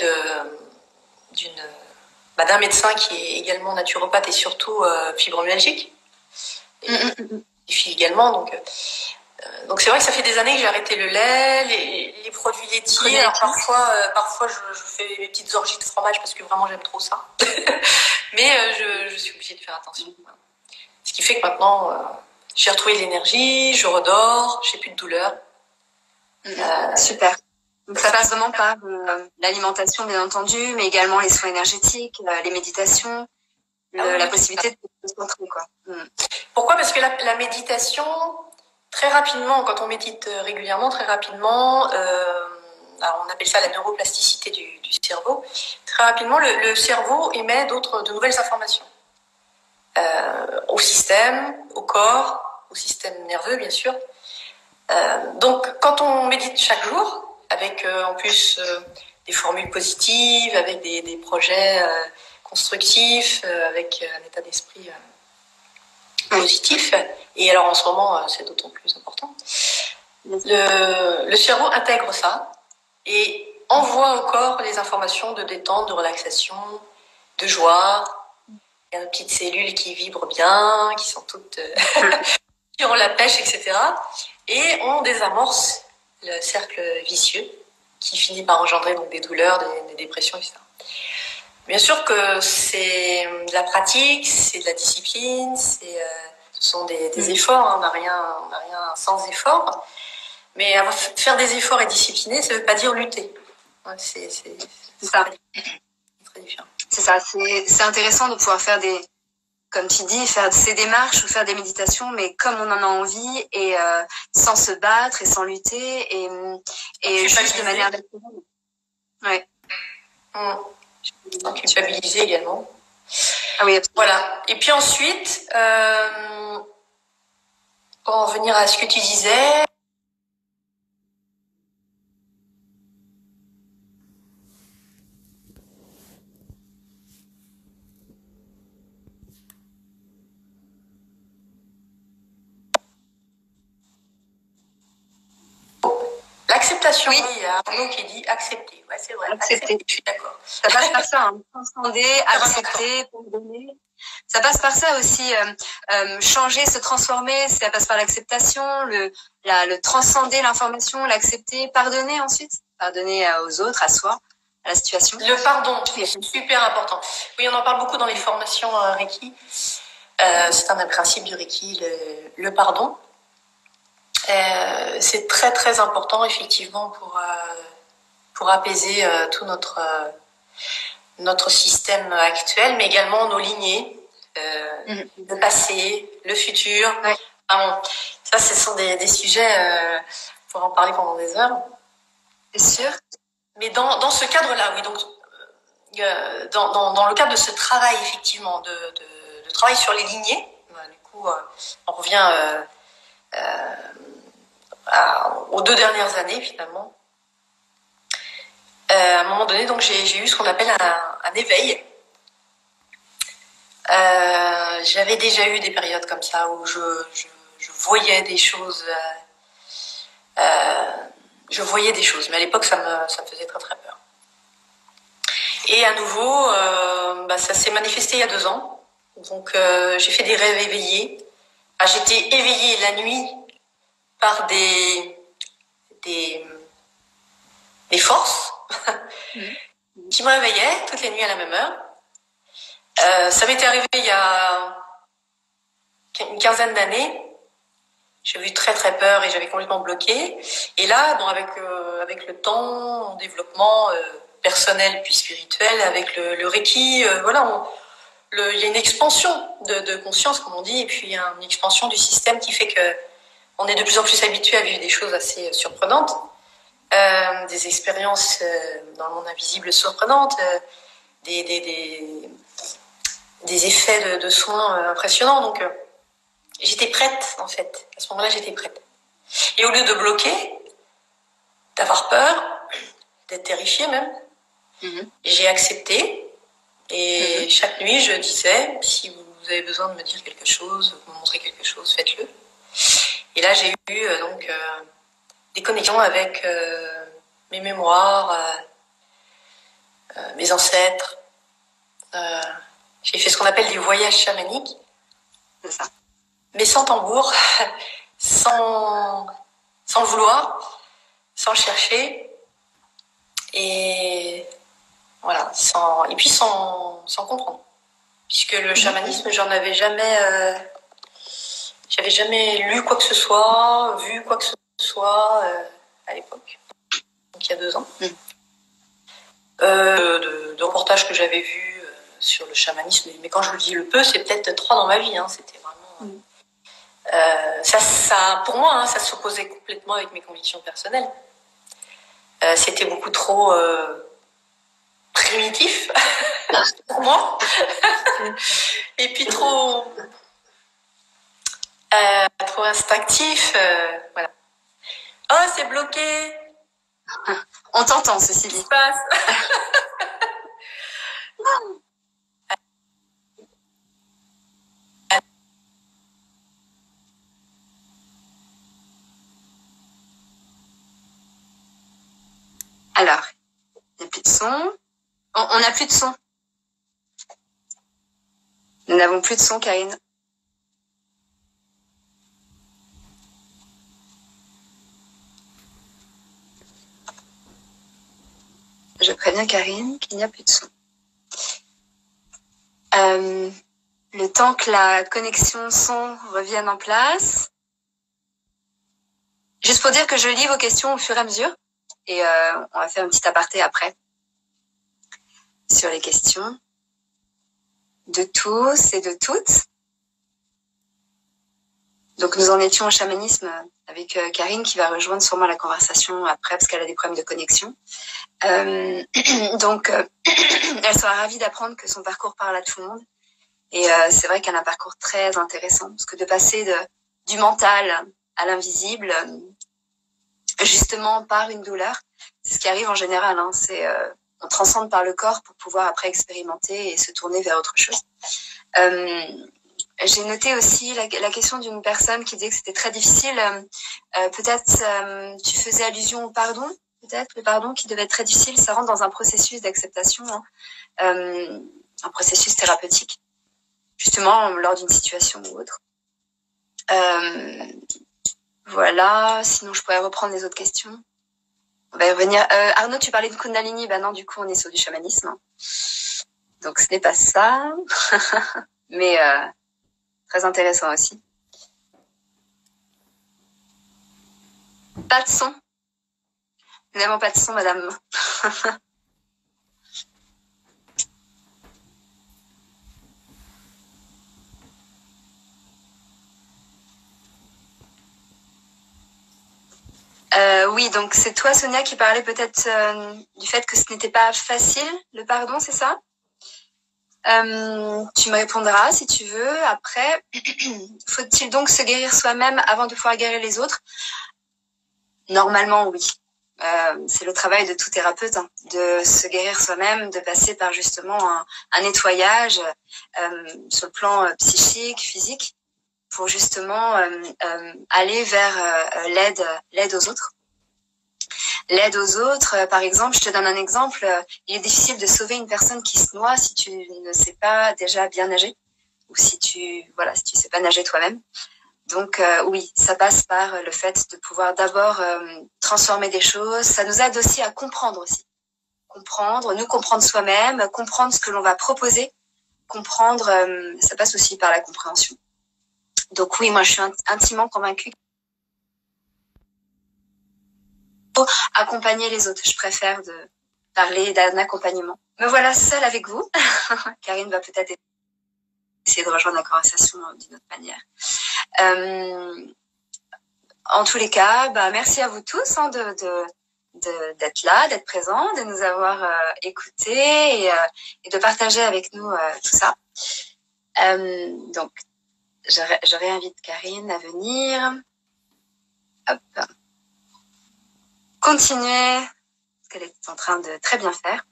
d'un médecin qui est également naturopathe et surtout fibromyalgique. Et fille également, donc c'est vrai que ça fait des années que j'ai arrêté le lait, les produits laitiers. Alors parfois je fais mes petites orgies de fromage parce que vraiment j'aime trop ça. Mais je suis obligée de faire attention. Ce qui fait que maintenant j'ai retrouvé de l'énergie, je redors, j'ai plus de douleur. Super. Donc ça passe vraiment par l'alimentation bien entendu, mais également les soins énergétiques, les méditations, la possibilité de se concentrer, quoi. Pourquoi ? Parce que la méditation, très rapidement, quand on médite régulièrement, très rapidement, alors on appelle ça la neuroplasticité du cerveau. Très rapidement, le cerveau émet de nouvelles informations au système, au corps, au système nerveux, bien sûr. Donc, quand on médite chaque jour, avec en plus des formules positives, avec des projets constructifs, avec un état d'esprit positif, et alors en ce moment, c'est d'autant plus important, le cerveau intègre ça et envoie au corps les informations de détente, de relaxation, de joie. Il y a des petites cellules qui vibrent bien, qui sont toutes qui ont la pêche, etc. Et on désamorce le cercle vicieux qui finit par engendrer donc des douleurs, des dépressions, etc. Bien sûr que c'est de la pratique, c'est de la discipline, ce sont des efforts, hein, on n'a rien sans effort. Mais faire des efforts et discipliner, ça ne veut pas dire lutter. C'est ça. Très différent. C'est ça, c'est intéressant de pouvoir faire comme tu dis, faire ces démarches ou faire des méditations, mais comme on en a envie et sans se battre et sans lutter et juste de manière naturelle. Ouais. Sans culpabiliser également. Ah oui, absolument. Voilà. Et puis ensuite, pour en venir à ce que tu disais, l'acceptation, oui, il y a un mot qui dit accepter. Ouais, c'est vrai. Accepter. Je suis d'accord. Ça passe par ça, hein. Transcender, accepter, pardonner. Ça passe par ça aussi, changer, se transformer, ça passe par l'acceptation, le transcender l'information, l'accepter, pardonner ensuite, pardonner aux autres, à soi, à la situation. Le pardon, c'est super important. Oui, on en parle beaucoup dans les formations Reiki. C'est un des principes du Reiki, le pardon. C'est très très important effectivement pour apaiser tout notre système actuel, mais également nos lignées, le passé, le futur. Ouais. Ah bon, ça, ce sont des sujets, on pourrait en parler pendant des heures. C'est sûr. Mais dans ce cadre-là, oui, donc dans le cadre de ce travail effectivement, de travail sur les lignées, du coup, on revient aux 2 dernières années finalement. À un moment donné, donc j'ai eu ce qu'on appelle un éveil. J'avais déjà eu des périodes comme ça où je voyais des choses. Je voyais des choses, mais à l'époque, ça me faisait très très peur. Et à nouveau, ça s'est manifesté il y a 2 ans. Donc, j'ai fait des rêves éveillés. J'étais éveillée la nuit par des forces qui me réveillaient toutes les nuits à la même heure. Ça m'était arrivé il y a une quinzaine d'années. J'avais eu très très peur et j'avais complètement bloqué. Et là, bon, avec le temps, mon développement personnel puis spirituel, avec le Reiki, il y a une expansion de conscience, comme on dit, et puis il y a une expansion du système qui fait que on est de plus en plus habitué à vivre des choses assez surprenantes, des expériences dans le monde invisible surprenantes, des effets de soins impressionnants. Donc, j'étais prête, en fait. À ce moment-là, j'étais prête. Et au lieu de bloquer, d'avoir peur, d'être terrifiée même, j'ai accepté. Et chaque nuit, je disais, si vous avez besoin de me dire quelque chose, de me montrer quelque chose, faites-le. Et là, j'ai eu des connexions avec mes mémoires, mes ancêtres. J'ai fait ce qu'on appelle des voyages chamaniques. C'est ça. Mais sans tambour, sans le vouloir, sans le chercher. Et voilà, sans comprendre. Puisque le chamanisme, j'avais jamais lu quoi que ce soit, vu quoi que ce soit à l'époque, donc il y a 2 ans. De reportages que j'avais vus sur le chamanisme, mais quand je vous dis le peu, c'est peut-être 3 dans ma vie, hein, c'était vraiment... ça, pour moi, ça s'opposait complètement avec mes convictions personnelles. C'était beaucoup trop primitif pour moi, et puis trop instinctif. Voilà. Oh, c'est bloqué. On t'entend, ceci dit. Qu'est-ce qui se passe? Alors, il n'y a plus de son. On n'a plus de son. Nous n'avons plus de son, Karine. Je préviens Karine qu'il n'y a plus de son. Le temps que la connexion son revienne en place. Juste pour dire que je lis vos questions au fur et à mesure. Et on va faire un petit aparté après sur les questions de tous et de toutes. Donc nous en étions au chamanisme avec Karine qui va rejoindre sûrement la conversation après parce qu'elle a des problèmes de connexion. Donc elle sera ravie d'apprendre que son parcours parle à tout le monde. Et c'est vrai qu'elle a un parcours très intéressant parce que de passer du mental à l'invisible, justement par une douleur, c'est ce qui arrive en général. Hein, on transcende par le corps pour pouvoir après expérimenter et se tourner vers autre chose. J'ai noté aussi la question d'une personne qui disait que c'était très difficile. Peut-être tu faisais allusion au pardon, peut-être le pardon qui devait être très difficile. Ça rentre dans un processus d'acceptation, un processus thérapeutique, justement lors d'une situation ou autre. Voilà, sinon je pourrais reprendre les autres questions. On va y revenir. Arnaud, tu parlais de Kundalini, non, du coup on est sur du chamanisme. Donc ce n'est pas ça. Mais très intéressant aussi. Pas de son. Nous n'avons pas de son, madame. Oui, donc c'est toi, Sonia, qui parlait peut-être du fait que ce n'était pas facile, le pardon, c'est ça? Tu me répondras si tu veux. Après, faut-il donc se guérir soi-même avant de pouvoir guérir les autres? Normalement, oui. C'est le travail de tout thérapeute, hein, de se guérir soi-même, de passer par justement un nettoyage sur le plan psychique, physique. pour justement aller vers l'aide aux autres. L'aide aux autres, par exemple, je te donne un exemple, il est difficile de sauver une personne qui se noie si tu ne sais pas déjà bien nager, ou si tu sais pas nager toi-même. Donc oui, ça passe par le fait de pouvoir d'abord transformer des choses. Ça nous aide aussi à comprendre aussi. Nous comprendre soi-même, comprendre ce que l'on va proposer, comprendre, ça passe aussi par la compréhension. Donc oui, moi je suis intimement convaincue qu'il faut accompagner les autres. Je préfère de parler d'un accompagnement. Me voilà seule avec vous. Karine va peut-être essayer de rejoindre la conversation d'une autre manière. En tous les cas, merci à vous tous d'être là, d'être présents, de nous avoir écoutés et de partager avec nous tout ça. Donc, je réinvite Karine à venir. Hop. Continuer ce qu'elle est en train de très bien faire.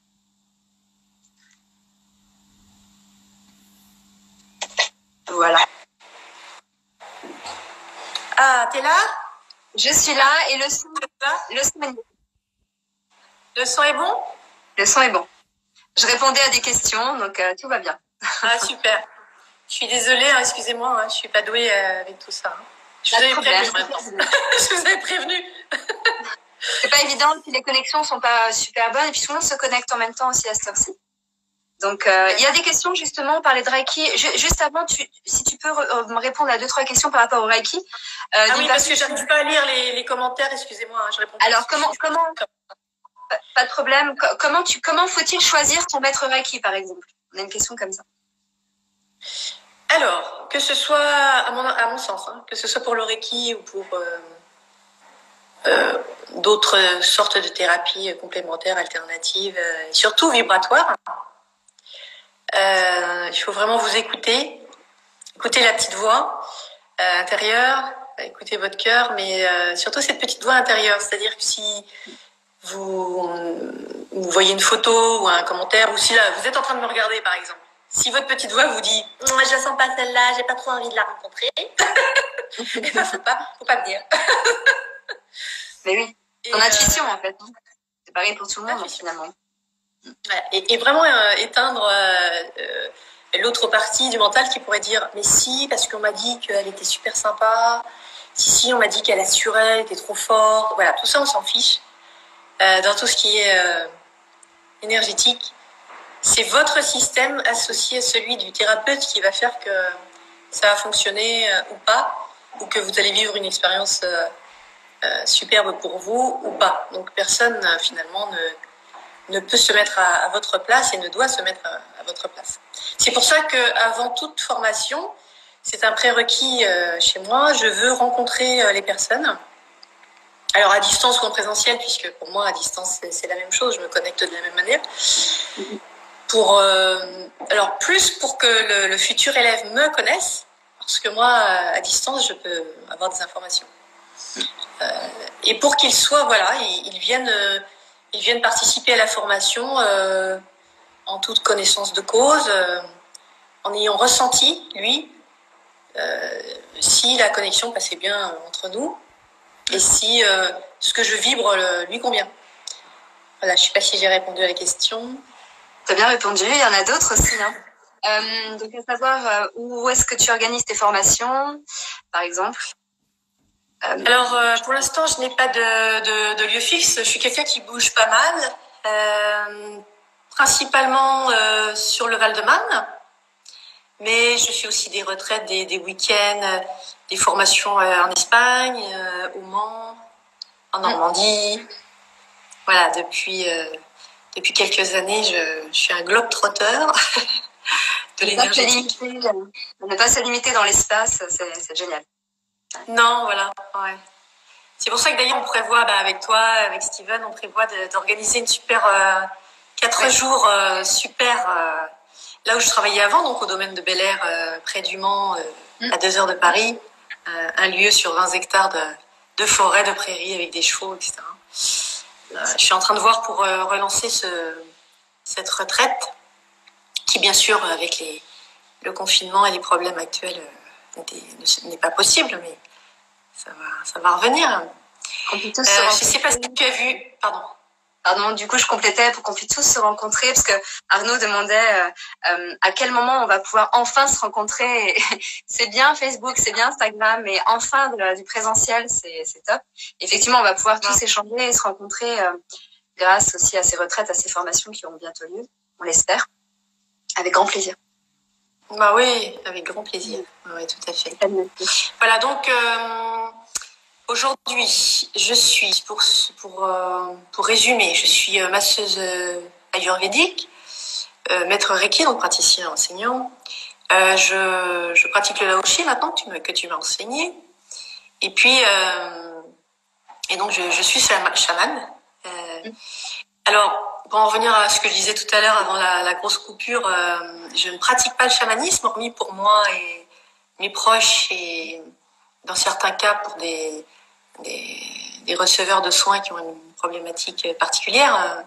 Voilà. Ah, t'es là? Je suis là et le son est bon? Le son est bon. Je répondais à des questions, donc tout va bien. Ah, super. Je suis désolée, excusez-moi, je suis pas douée avec tout ça. Je vous avais prévenu maintenant. Je vous avais prévenu. C'est pas évident, puis les connexions sont pas super bonnes, et puis tout le monde se connecte en même temps aussi à cette heure-ci. Donc, il y a des questions justement, on parlait de Reiki. Juste avant, si tu peux me répondre à 2-3 questions par rapport au Reiki. Oui, parce que j'arrive pas à lire les commentaires, excusez-moi, je réponds pas. Alors, comment, pas de problème, comment faut-il choisir son maître Reiki, par exemple? On a une question comme ça. Alors, que ce soit, à mon sens, que ce soit pour le Reiki ou pour d'autres sortes de thérapies complémentaires, alternatives, surtout vibratoires, il faut vraiment vous écouter la petite voix intérieure, écouter votre cœur, mais surtout cette petite voix intérieure. C'est-à-dire que si vous voyez une photo ou un commentaire, ou si là, vous êtes en train de me regarder, par exemple, si votre petite voix vous dit « je la sens pas celle-là, j'ai pas trop envie de la rencontrer », et ben faut pas venir. Mais oui, ton intuition en fait. C'est pareil pour tout le monde finalement. Et vraiment éteindre l'autre partie du mental qui pourrait dire « mais si, parce qu'on m'a dit qu'elle était super sympa, si, on m'a dit qu'elle assurait, elle était trop forte ». Voilà, tout ça on s'en fiche. Dans tout ce qui est énergétique, c'est votre système associé à celui du thérapeute qui va faire que ça va fonctionner ou pas, ou que vous allez vivre une expérience superbe pour vous ou pas. Donc personne finalement ne peut se mettre à votre place et ne doit se mettre à votre place. C'est pour ça qu'avant toute formation, c'est un prérequis chez moi, je veux rencontrer les personnes. Alors à distance ou en présentiel, puisque pour moi à distance c'est la même chose, je me connecte de la même manière. Alors plus pour que le futur élève me connaisse, parce que moi à distance je peux avoir des informations. Et pour qu'il soit, voilà, ils viennent participer à la formation en toute connaissance de cause, en ayant ressenti lui si la connexion passait bien entre nous. Et si ce que je vibre lui convient. Voilà, je ne sais pas si j'ai répondu à la question. Tu as bien répondu, il y en a d'autres aussi. Donc, à savoir où est-ce que tu organises tes formations, par exemple? Alors, pour l'instant, je n'ai pas de lieu fixe. Je suis quelqu'un qui bouge pas mal, principalement sur le Val-de-Marne. Mais je fais aussi des retraites, des week-ends, des formations en Espagne, au Mans, en Normandie. Voilà, depuis quelques années, je suis un globe-trotteur de l'énergie. Ne pas se limiter dans l'espace, c'est génial. Non, voilà, ouais. C'est pour ça que d'ailleurs on prévoit, avec toi, avec Steven, on prévoit d'organiser une super 4 jours super là où je travaillais avant, donc au domaine de Bel Air, près du Mans, à 2 heures de Paris, un lieu sur 20 hectares de forêt, de prairies avec des chevaux, etc. Je suis en train de voir pour relancer cette retraite, qui bien sûr, avec le confinement et les problèmes actuels, n'est pas possible, mais ça va revenir. Je ne sais pas si tu as vu... Pardon, du coup, je complétais pour qu'on puisse tous se rencontrer, parce que Arnaud demandait à quel moment on va pouvoir enfin se rencontrer. C'est bien Facebook, c'est bien Instagram, mais enfin du présentiel, c'est top. Effectivement, on va pouvoir tous échanger et se rencontrer grâce aussi à ces retraites, à ces formations qui auront bientôt lieu, on l'espère, avec grand plaisir. Bah oui, avec grand plaisir. Oui, tout à fait. Voilà, donc... Aujourd'hui, je suis, pour résumer, je suis masseuse ayurvédique, maître Reiki, donc praticien enseignant. Je pratique le Laoshi maintenant que tu m'as enseigné. Et puis, et donc je suis chamane. Alors, pour en revenir à ce que je disais tout à l'heure avant la grosse coupure, je ne pratique pas le chamanisme, hormis pour moi et mes proches et dans certains cas pour des receveurs de soins qui ont une problématique particulière.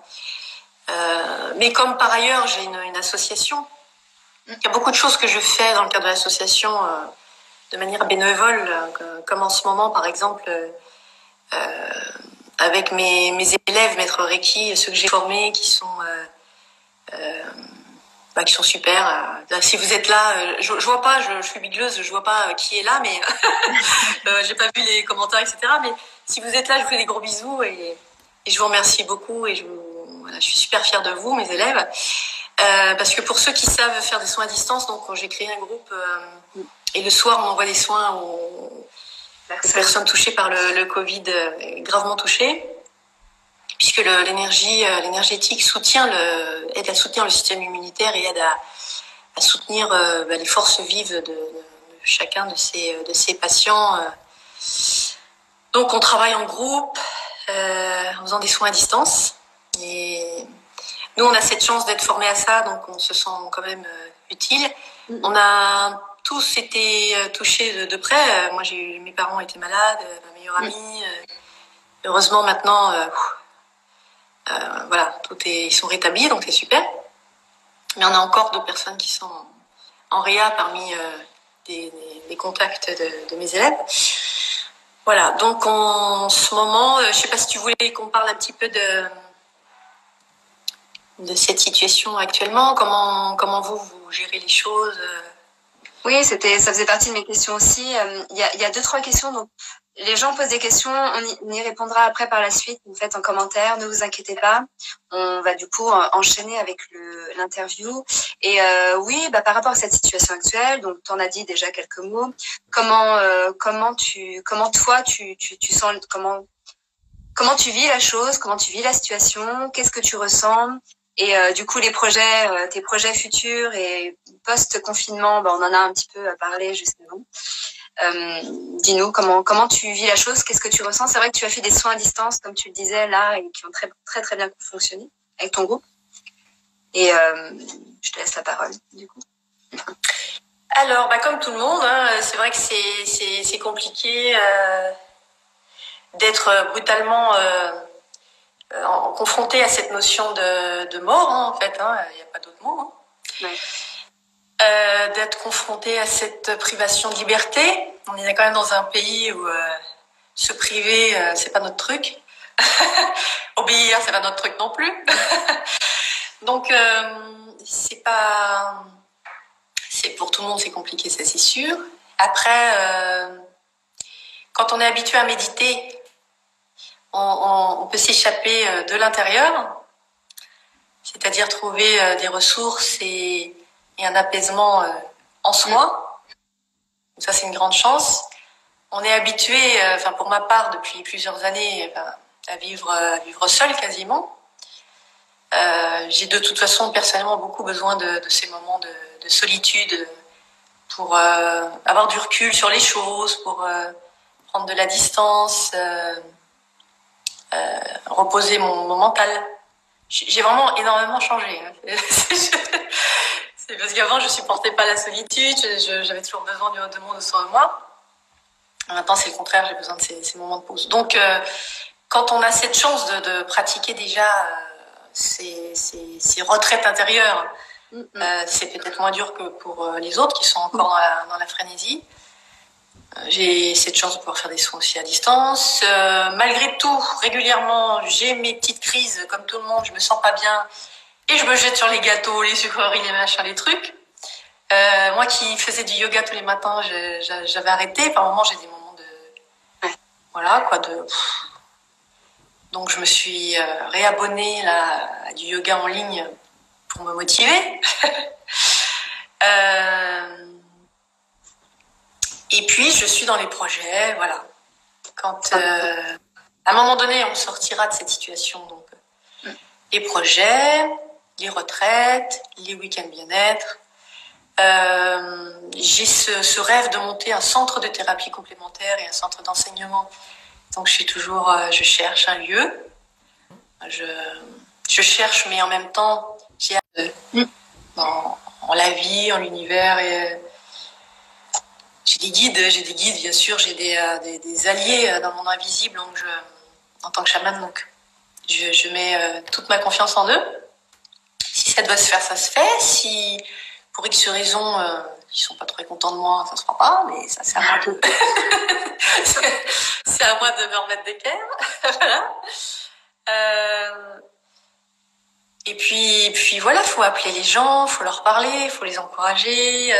Mais comme par ailleurs j'ai une association, il y a beaucoup de choses que je fais dans le cadre de l'association de manière bénévole, comme en ce moment par exemple avec mes élèves maîtres Reiki, ceux que j'ai formés qui sont super. Si vous êtes là, je vois pas, je suis bigleuse, je vois pas qui est là, mais j'ai pas vu les commentaires, etc. Mais si vous êtes là, je vous fais des gros bisous et je vous remercie beaucoup et je suis super fière de vous, mes élèves, parce que pour ceux qui savent faire des soins à distance, donc j'ai créé un groupe et le soir on envoie des soins aux personnes touchées par le Covid, gravement touchées. Puisque l'énergétique aide à soutenir le système immunitaire et aide à soutenir les forces vives de chacun de ces patients. Donc on travaille en groupe en faisant des soins à distance. Et nous on a cette chance d'être formés à ça, donc on se sent quand même utile. On a tous été touchés de près. Moi mes parents étaient malades, ma meilleure amie. Heureusement maintenant. Voilà, ils sont rétablis, donc c'est super. Mais on a encore d'autres personnes qui sont en réa parmi des contacts de mes élèves. Voilà, donc en ce moment, je sais pas si tu voulais qu'on parle un petit peu de cette situation actuellement, comment vous gérez les choses. Oui, ça faisait partie de mes questions aussi. Il y a 2-3 questions, donc les gens posent des questions, on y répondra après par la suite, vous faites en commentaire, ne vous inquiétez pas. On va du coup enchaîner avec l'interview. Et oui, par rapport à cette situation actuelle, donc tu en as dit déjà quelques mots. Comment toi tu sens, comment tu vis la chose, comment tu vis la situation, qu'est-ce que tu ressens? Et du coup, tes projets futurs et post-confinement, on en a un petit peu parlé juste avant. Dis-nous comment tu vis la chose, qu'est-ce que tu ressens? C'est vrai que tu as fait des soins à distance, comme tu le disais là, et qui ont très très très bien fonctionné avec ton groupe. Et je te laisse la parole, du coup. Alors, comme tout le monde, c'est vrai que c'est compliqué d'être brutalement confronté à cette notion de mort, en fait. Il n'y a pas d'autre mot. Ouais. D'être confronté à cette privation de liberté. On est quand même dans un pays où se priver, c'est pas notre truc. Obéir, c'est pas notre truc non plus. Donc, c'est pour tout le monde, c'est compliqué, ça c'est sûr. Après, quand on est habitué à méditer, on peut s'échapper de l'intérieur, c'est-à-dire trouver des ressources et un apaisement en soi. Donc ça, c'est une grande chance. On est habitué, pour ma part, depuis plusieurs années, à vivre seul quasiment. J'ai de toute façon personnellement beaucoup besoin de ces moments de solitude pour avoir du recul sur les choses, pour prendre de la distance, reposer mon mental. J'ai vraiment énormément changé. C'est parce qu'avant, je supportais pas la solitude, j'avais toujours besoin de monde autour de moi. Maintenant, c'est le contraire, j'ai besoin de ces moments de pause. Donc, quand on a cette chance de pratiquer déjà ces retraites intérieures, c'est peut-être moins dur que pour les autres qui sont encore dans la frénésie. J'ai cette chance de pouvoir faire des soins aussi à distance. Malgré tout, régulièrement, j'ai mes petites crises, comme tout le monde, je me sens pas bien. Et je me jette sur les gâteaux, les sucreries, les machins, les trucs. Moi qui faisais du yoga tous les matins, j'avais arrêté. Par moments, j'ai des moments de... Voilà, quoi, de... Donc, je me suis réabonnée là, à du yoga en ligne pour me motiver. Et puis, je suis dans les projets, voilà. Quand, à un moment donné, on sortira de cette situation, donc, les projets, les retraites, les week-ends bien-être. J'ai ce rêve de monter un centre de thérapie complémentaire et un centre d'enseignement. Donc, je cherche un lieu. Je cherche, mais en même temps, j'ai hâte en la vie, en l'univers. Et j'ai des guides, bien sûr. J'ai des alliés dans le monde invisible, donc en tant que chamane, donc je mets toute ma confiance en eux. Si ça doit se faire, ça se fait. Si pour X raisons, ils sont pas très contents de moi, ça se fera pas. Mais ça, c'est à moi de, c'est à moi de me remettre d'équerre. Voilà. Et puis voilà, faut appeler les gens, faut leur parler, faut les encourager.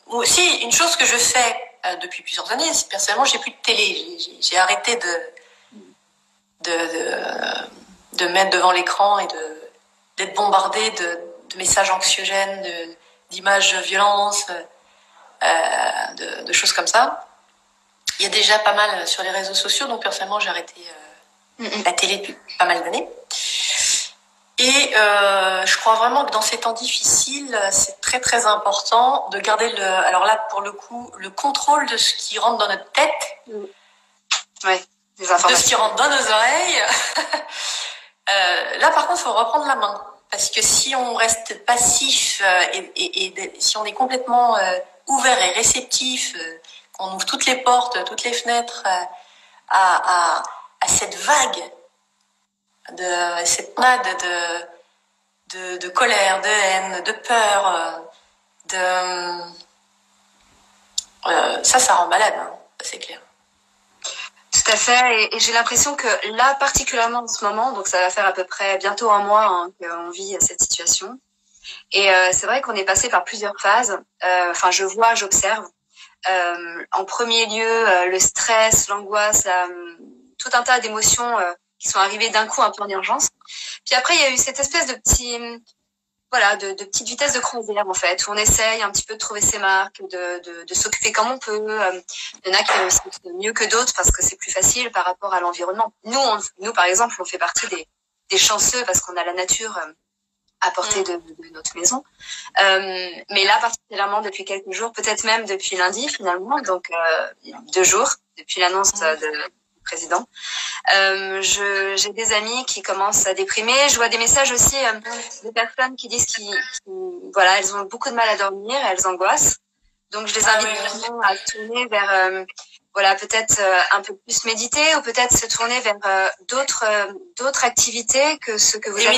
Aussi, une chose que je fais depuis plusieurs années, c'est personnellement, j'ai plus de télé. J'ai arrêté de mettre devant l'écran et d'être bombardée de messages anxiogènes, d'images de violence, de choses comme ça. Il y a déjà pas mal sur les réseaux sociaux, donc personnellement, j'ai arrêté la télé depuis pas mal d'années. Et je crois vraiment que dans ces temps difficiles, c'est très très important de garder alors là pour le coup, le contrôle de ce qui rentre dans notre tête, des informations, de ce qui rentre dans nos oreilles. Là par contre, il faut reprendre la main, parce que si on reste passif et si on est complètement ouvert et réceptif, qu'on ouvre toutes les portes, toutes les fenêtres à cette vague, cette nade de colère, de haine, de peur, ça rend malade, hein, c'est clair. Tout à fait, et j'ai l'impression que là, particulièrement en ce moment, donc ça va faire à peu près bientôt un mois qu'on vit cette situation, et c'est vrai qu'on est passé par plusieurs phases. Enfin, j'observe. En premier lieu, le stress, l'angoisse, tout un tas d'émotions qui sont arrivées d'un coup un peu en urgence. Puis après, il y a eu cette espèce de de petite vitesse de croisière, en fait, où on essaye un petit peu de trouver ses marques, de s'occuper comme on peut. Il y en a qui réussissent mieux que d'autres parce que c'est plus facile par rapport à l'environnement. Nous, par exemple, on fait partie des chanceux parce qu'on a la nature à portée de notre maison. Mais là, particulièrement depuis quelques jours, peut-être même depuis lundi, finalement, donc 2 jours, depuis l'annonce du président. J'ai des amis qui commencent à déprimer. Je vois des messages aussi de personnes qui disent voilà, elles ont beaucoup de mal à dormir, elles angoissent. Donc je les invite vraiment à tourner vers peut-être un peu plus méditer, ou peut-être se tourner vers d'autres activités que ce que vous les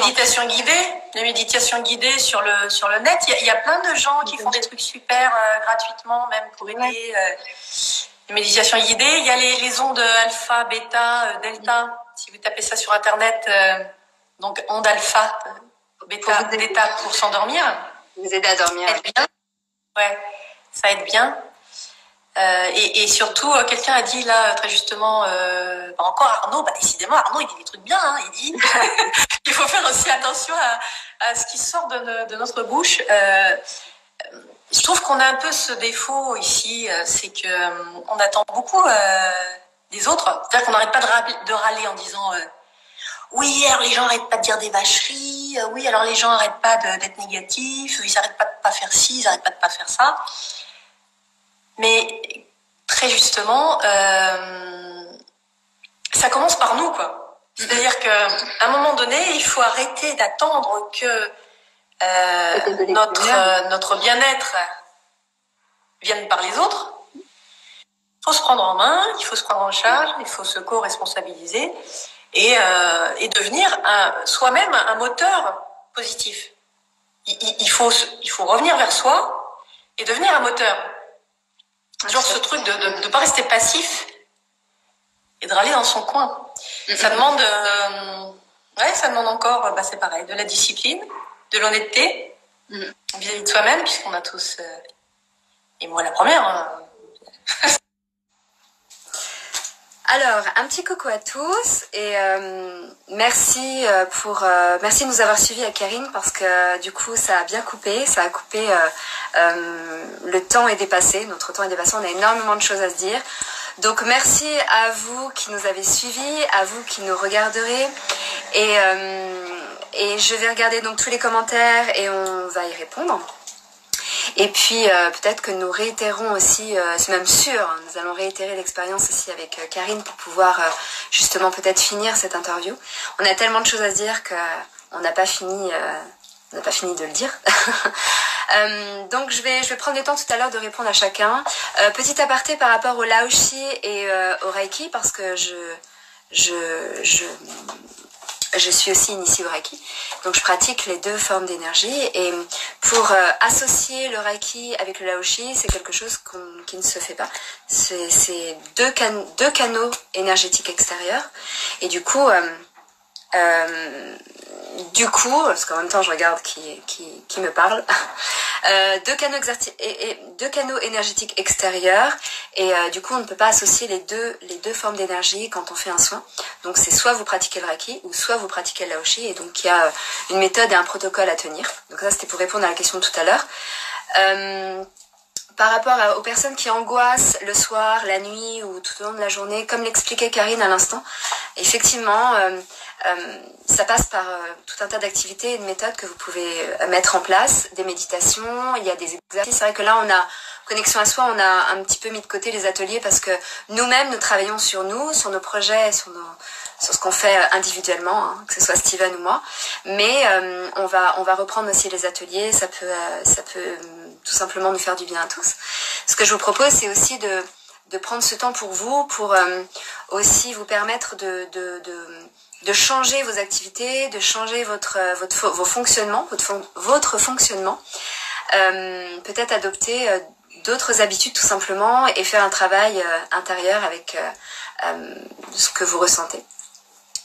méditations guidées sur le net. Il y a plein de gens qui font des trucs super gratuitement, même pour aider. Les méditations guidées, il y a les ondes alpha, bêta, delta. Si vous tapez ça sur internet, donc ondes alpha, bêta, delta pour s'endormir. Vous aider à dormir. Ça aide bien. Ouais, ça aide bien. Et surtout, quelqu'un a dit là très justement, encore Arnaud, décidément Arnaud il dit des trucs bien, hein, il dit il faut faire aussi attention à ce qui sort de notre bouche. Je trouve qu'on a un peu ce défaut ici, c'est que on attend beaucoup des autres. C'est-à-dire qu'on n'arrête pas de râler en disant oui, alors les gens arrêtent pas de dire des vacheries, oui, alors les gens arrêtent pas d'être négatifs, ils arrêtent pas de pas faire ci, ils arrêtent pas de pas faire ça. Mais très justement, ça commence par nous, quoi. C'est-à-dire qu'à un moment donné, il faut arrêter d'attendre que notre bien-être vienne par les autres. Il faut se prendre en main, il faut se prendre en charge, il faut se co-responsabiliser et devenir soi-même un moteur positif. Il faut revenir vers soi et devenir un moteur. Toujours ce truc de ne pas rester passif et de râler dans son coin. Ça demande, ça demande encore, c'est pareil, de la discipline, de l'honnêteté vis-à-vis de soi-même, puisqu'on a tous, et moi la première. Hein. Alors, un petit coucou à tous et merci merci de nous avoir suivis à Karine parce que du coup ça a bien coupé, le temps est dépassé, notre temps est dépassé, on a énormément de choses à se dire. Donc merci à vous qui nous avez suivis, à vous qui nous regarderez et je vais regarder donc tous les commentaires et on va y répondre. Et puis peut-être que nous réitérons aussi, c'est même sûr, hein, nous allons réitérer l'expérience aussi avec Karine pour pouvoir justement peut-être finir cette interview. On a tellement de choses à se dire qu'on n'a pas fini de le dire. Donc je vais prendre le temps tout à l'heure de répondre à chacun. Petit aparté par rapport au Laoshi et au Reiki parce que je suis aussi initiée au Reiki, donc je pratique les deux formes d'énergie et pour associer le Reiki avec le Laoshi, c'est quelque chose qui ne se fait pas. C'est deux canaux énergétiques extérieurs et du coup, parce qu'en même temps je regarde qui me parle, deux canaux énergétiques extérieurs et du coup on ne peut pas associer les deux formes d'énergie quand on fait un soin. Donc c'est soit vous pratiquez le Reiki ou soit vous pratiquez le Laoshi et donc il y a une méthode et un protocole à tenir. Donc ça c'était pour répondre à la question de tout à l'heure. Par rapport aux personnes qui angoissent le soir, la nuit ou tout au long de la journée, comme l'expliquait Karine à l'instant, effectivement, ça passe par tout un tas d'activités et de méthodes que vous pouvez mettre en place, des méditations, il y a des exercices. C'est vrai que là, on a Connexion à soi, on a un petit peu mis de côté les ateliers parce que nous-mêmes, nous travaillons sur nous, sur nos projets, sur ce qu'on fait individuellement, hein, que ce soit Steven ou moi. Mais on va reprendre aussi les ateliers, ça peut tout simplement nous faire du bien à tous. Ce que je vous propose, c'est aussi de prendre ce temps pour vous, pour aussi vous permettre de changer vos activités, de changer vos fonctionnements, votre fonctionnement. Peut-être adopter d'autres habitudes tout simplement et faire un travail intérieur avec ce que vous ressentez.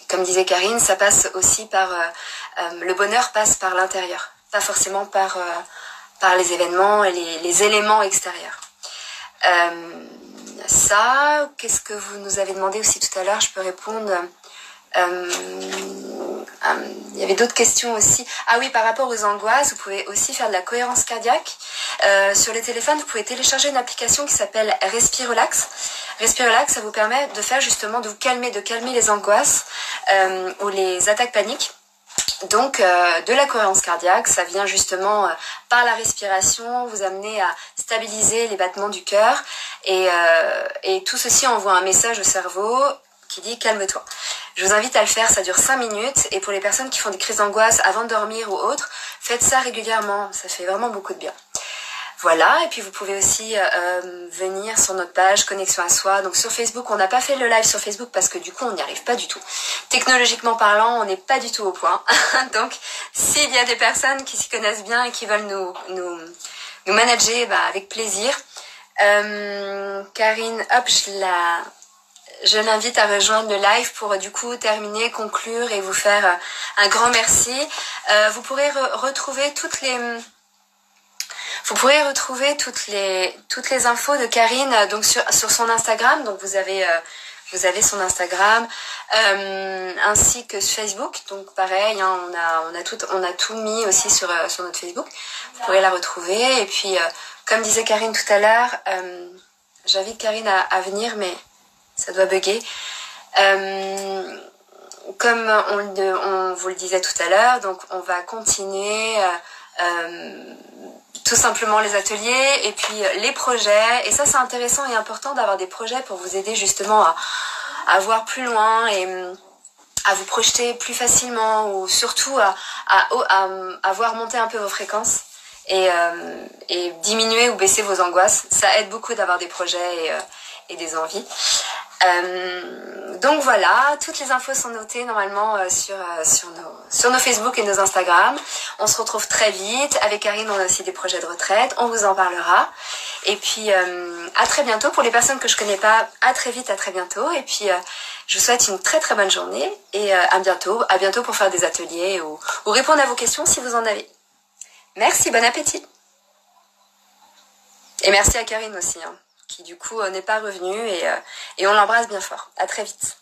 Comme disait Karine, ça passe aussi par le bonheur passe par l'intérieur, pas forcément par les événements et les éléments extérieurs. Ça, qu'est-ce que vous nous avez demandé aussi tout à l'heure, je peux répondre. Il y avait d'autres questions aussi. Ah oui, par rapport aux angoisses, vous pouvez aussi faire de la cohérence cardiaque. Sur les téléphones, vous pouvez télécharger une application qui s'appelle Respirelax. Respirelax, ça vous permet de faire justement, de calmer les angoisses ou les attaques paniques. Donc, de la cohérence cardiaque, ça vient justement par la respiration, vous amener à stabiliser les battements du cœur et tout ceci envoie un message au cerveau qui dit « calme-toi ». Je vous invite à le faire, ça dure 5 minutes et pour les personnes qui font des crises d'angoisse avant de dormir ou autre, faites ça régulièrement, ça fait vraiment beaucoup de bien. Voilà, et puis vous pouvez aussi venir sur notre page Connexion à soi. Donc sur Facebook, on n'a pas fait le live sur Facebook parce que du coup, on n'y arrive pas du tout. Technologiquement parlant, on n'est pas du tout au point. Donc, s'il y a des personnes qui s'y connaissent bien et qui veulent nous manager, avec plaisir. Karine, hop, je l'invite à rejoindre le live pour du coup terminer, conclure et vous faire un grand merci. Vous pourrez retrouver toutes les infos de Karine donc sur son Instagram. Donc vous avez son Instagram ainsi que sur Facebook. Donc pareil, hein, on a tout mis aussi sur notre Facebook. Vous pourrez la retrouver. Et puis comme disait Karine tout à l'heure, j'invite Karine à venir, mais ça doit bugger. Comme on vous le disait tout à l'heure, donc on va continuer tout simplement les ateliers et puis les projets. Et ça, c'est intéressant et important d'avoir des projets pour vous aider justement à voir plus loin et à vous projeter plus facilement ou surtout à voir monter un peu vos fréquences et diminuer ou baisser vos angoisses. Ça aide beaucoup d'avoir des projets et des envies. Donc voilà, toutes les infos sont notées normalement sur nos Facebook et nos Instagram. On se retrouve très vite. Avec Karine, on a aussi des projets de retraite. On vous en parlera. Et puis, à très bientôt. Pour les personnes que je connais pas, à très vite, à très bientôt. Et puis, je vous souhaite une très très bonne journée. Et à bientôt. À bientôt pour faire des ateliers ou répondre à vos questions si vous en avez. Merci, bon appétit. Et merci à Karine aussi, hein, qui du coup n'est pas revenue et on l'embrasse bien fort. À très vite.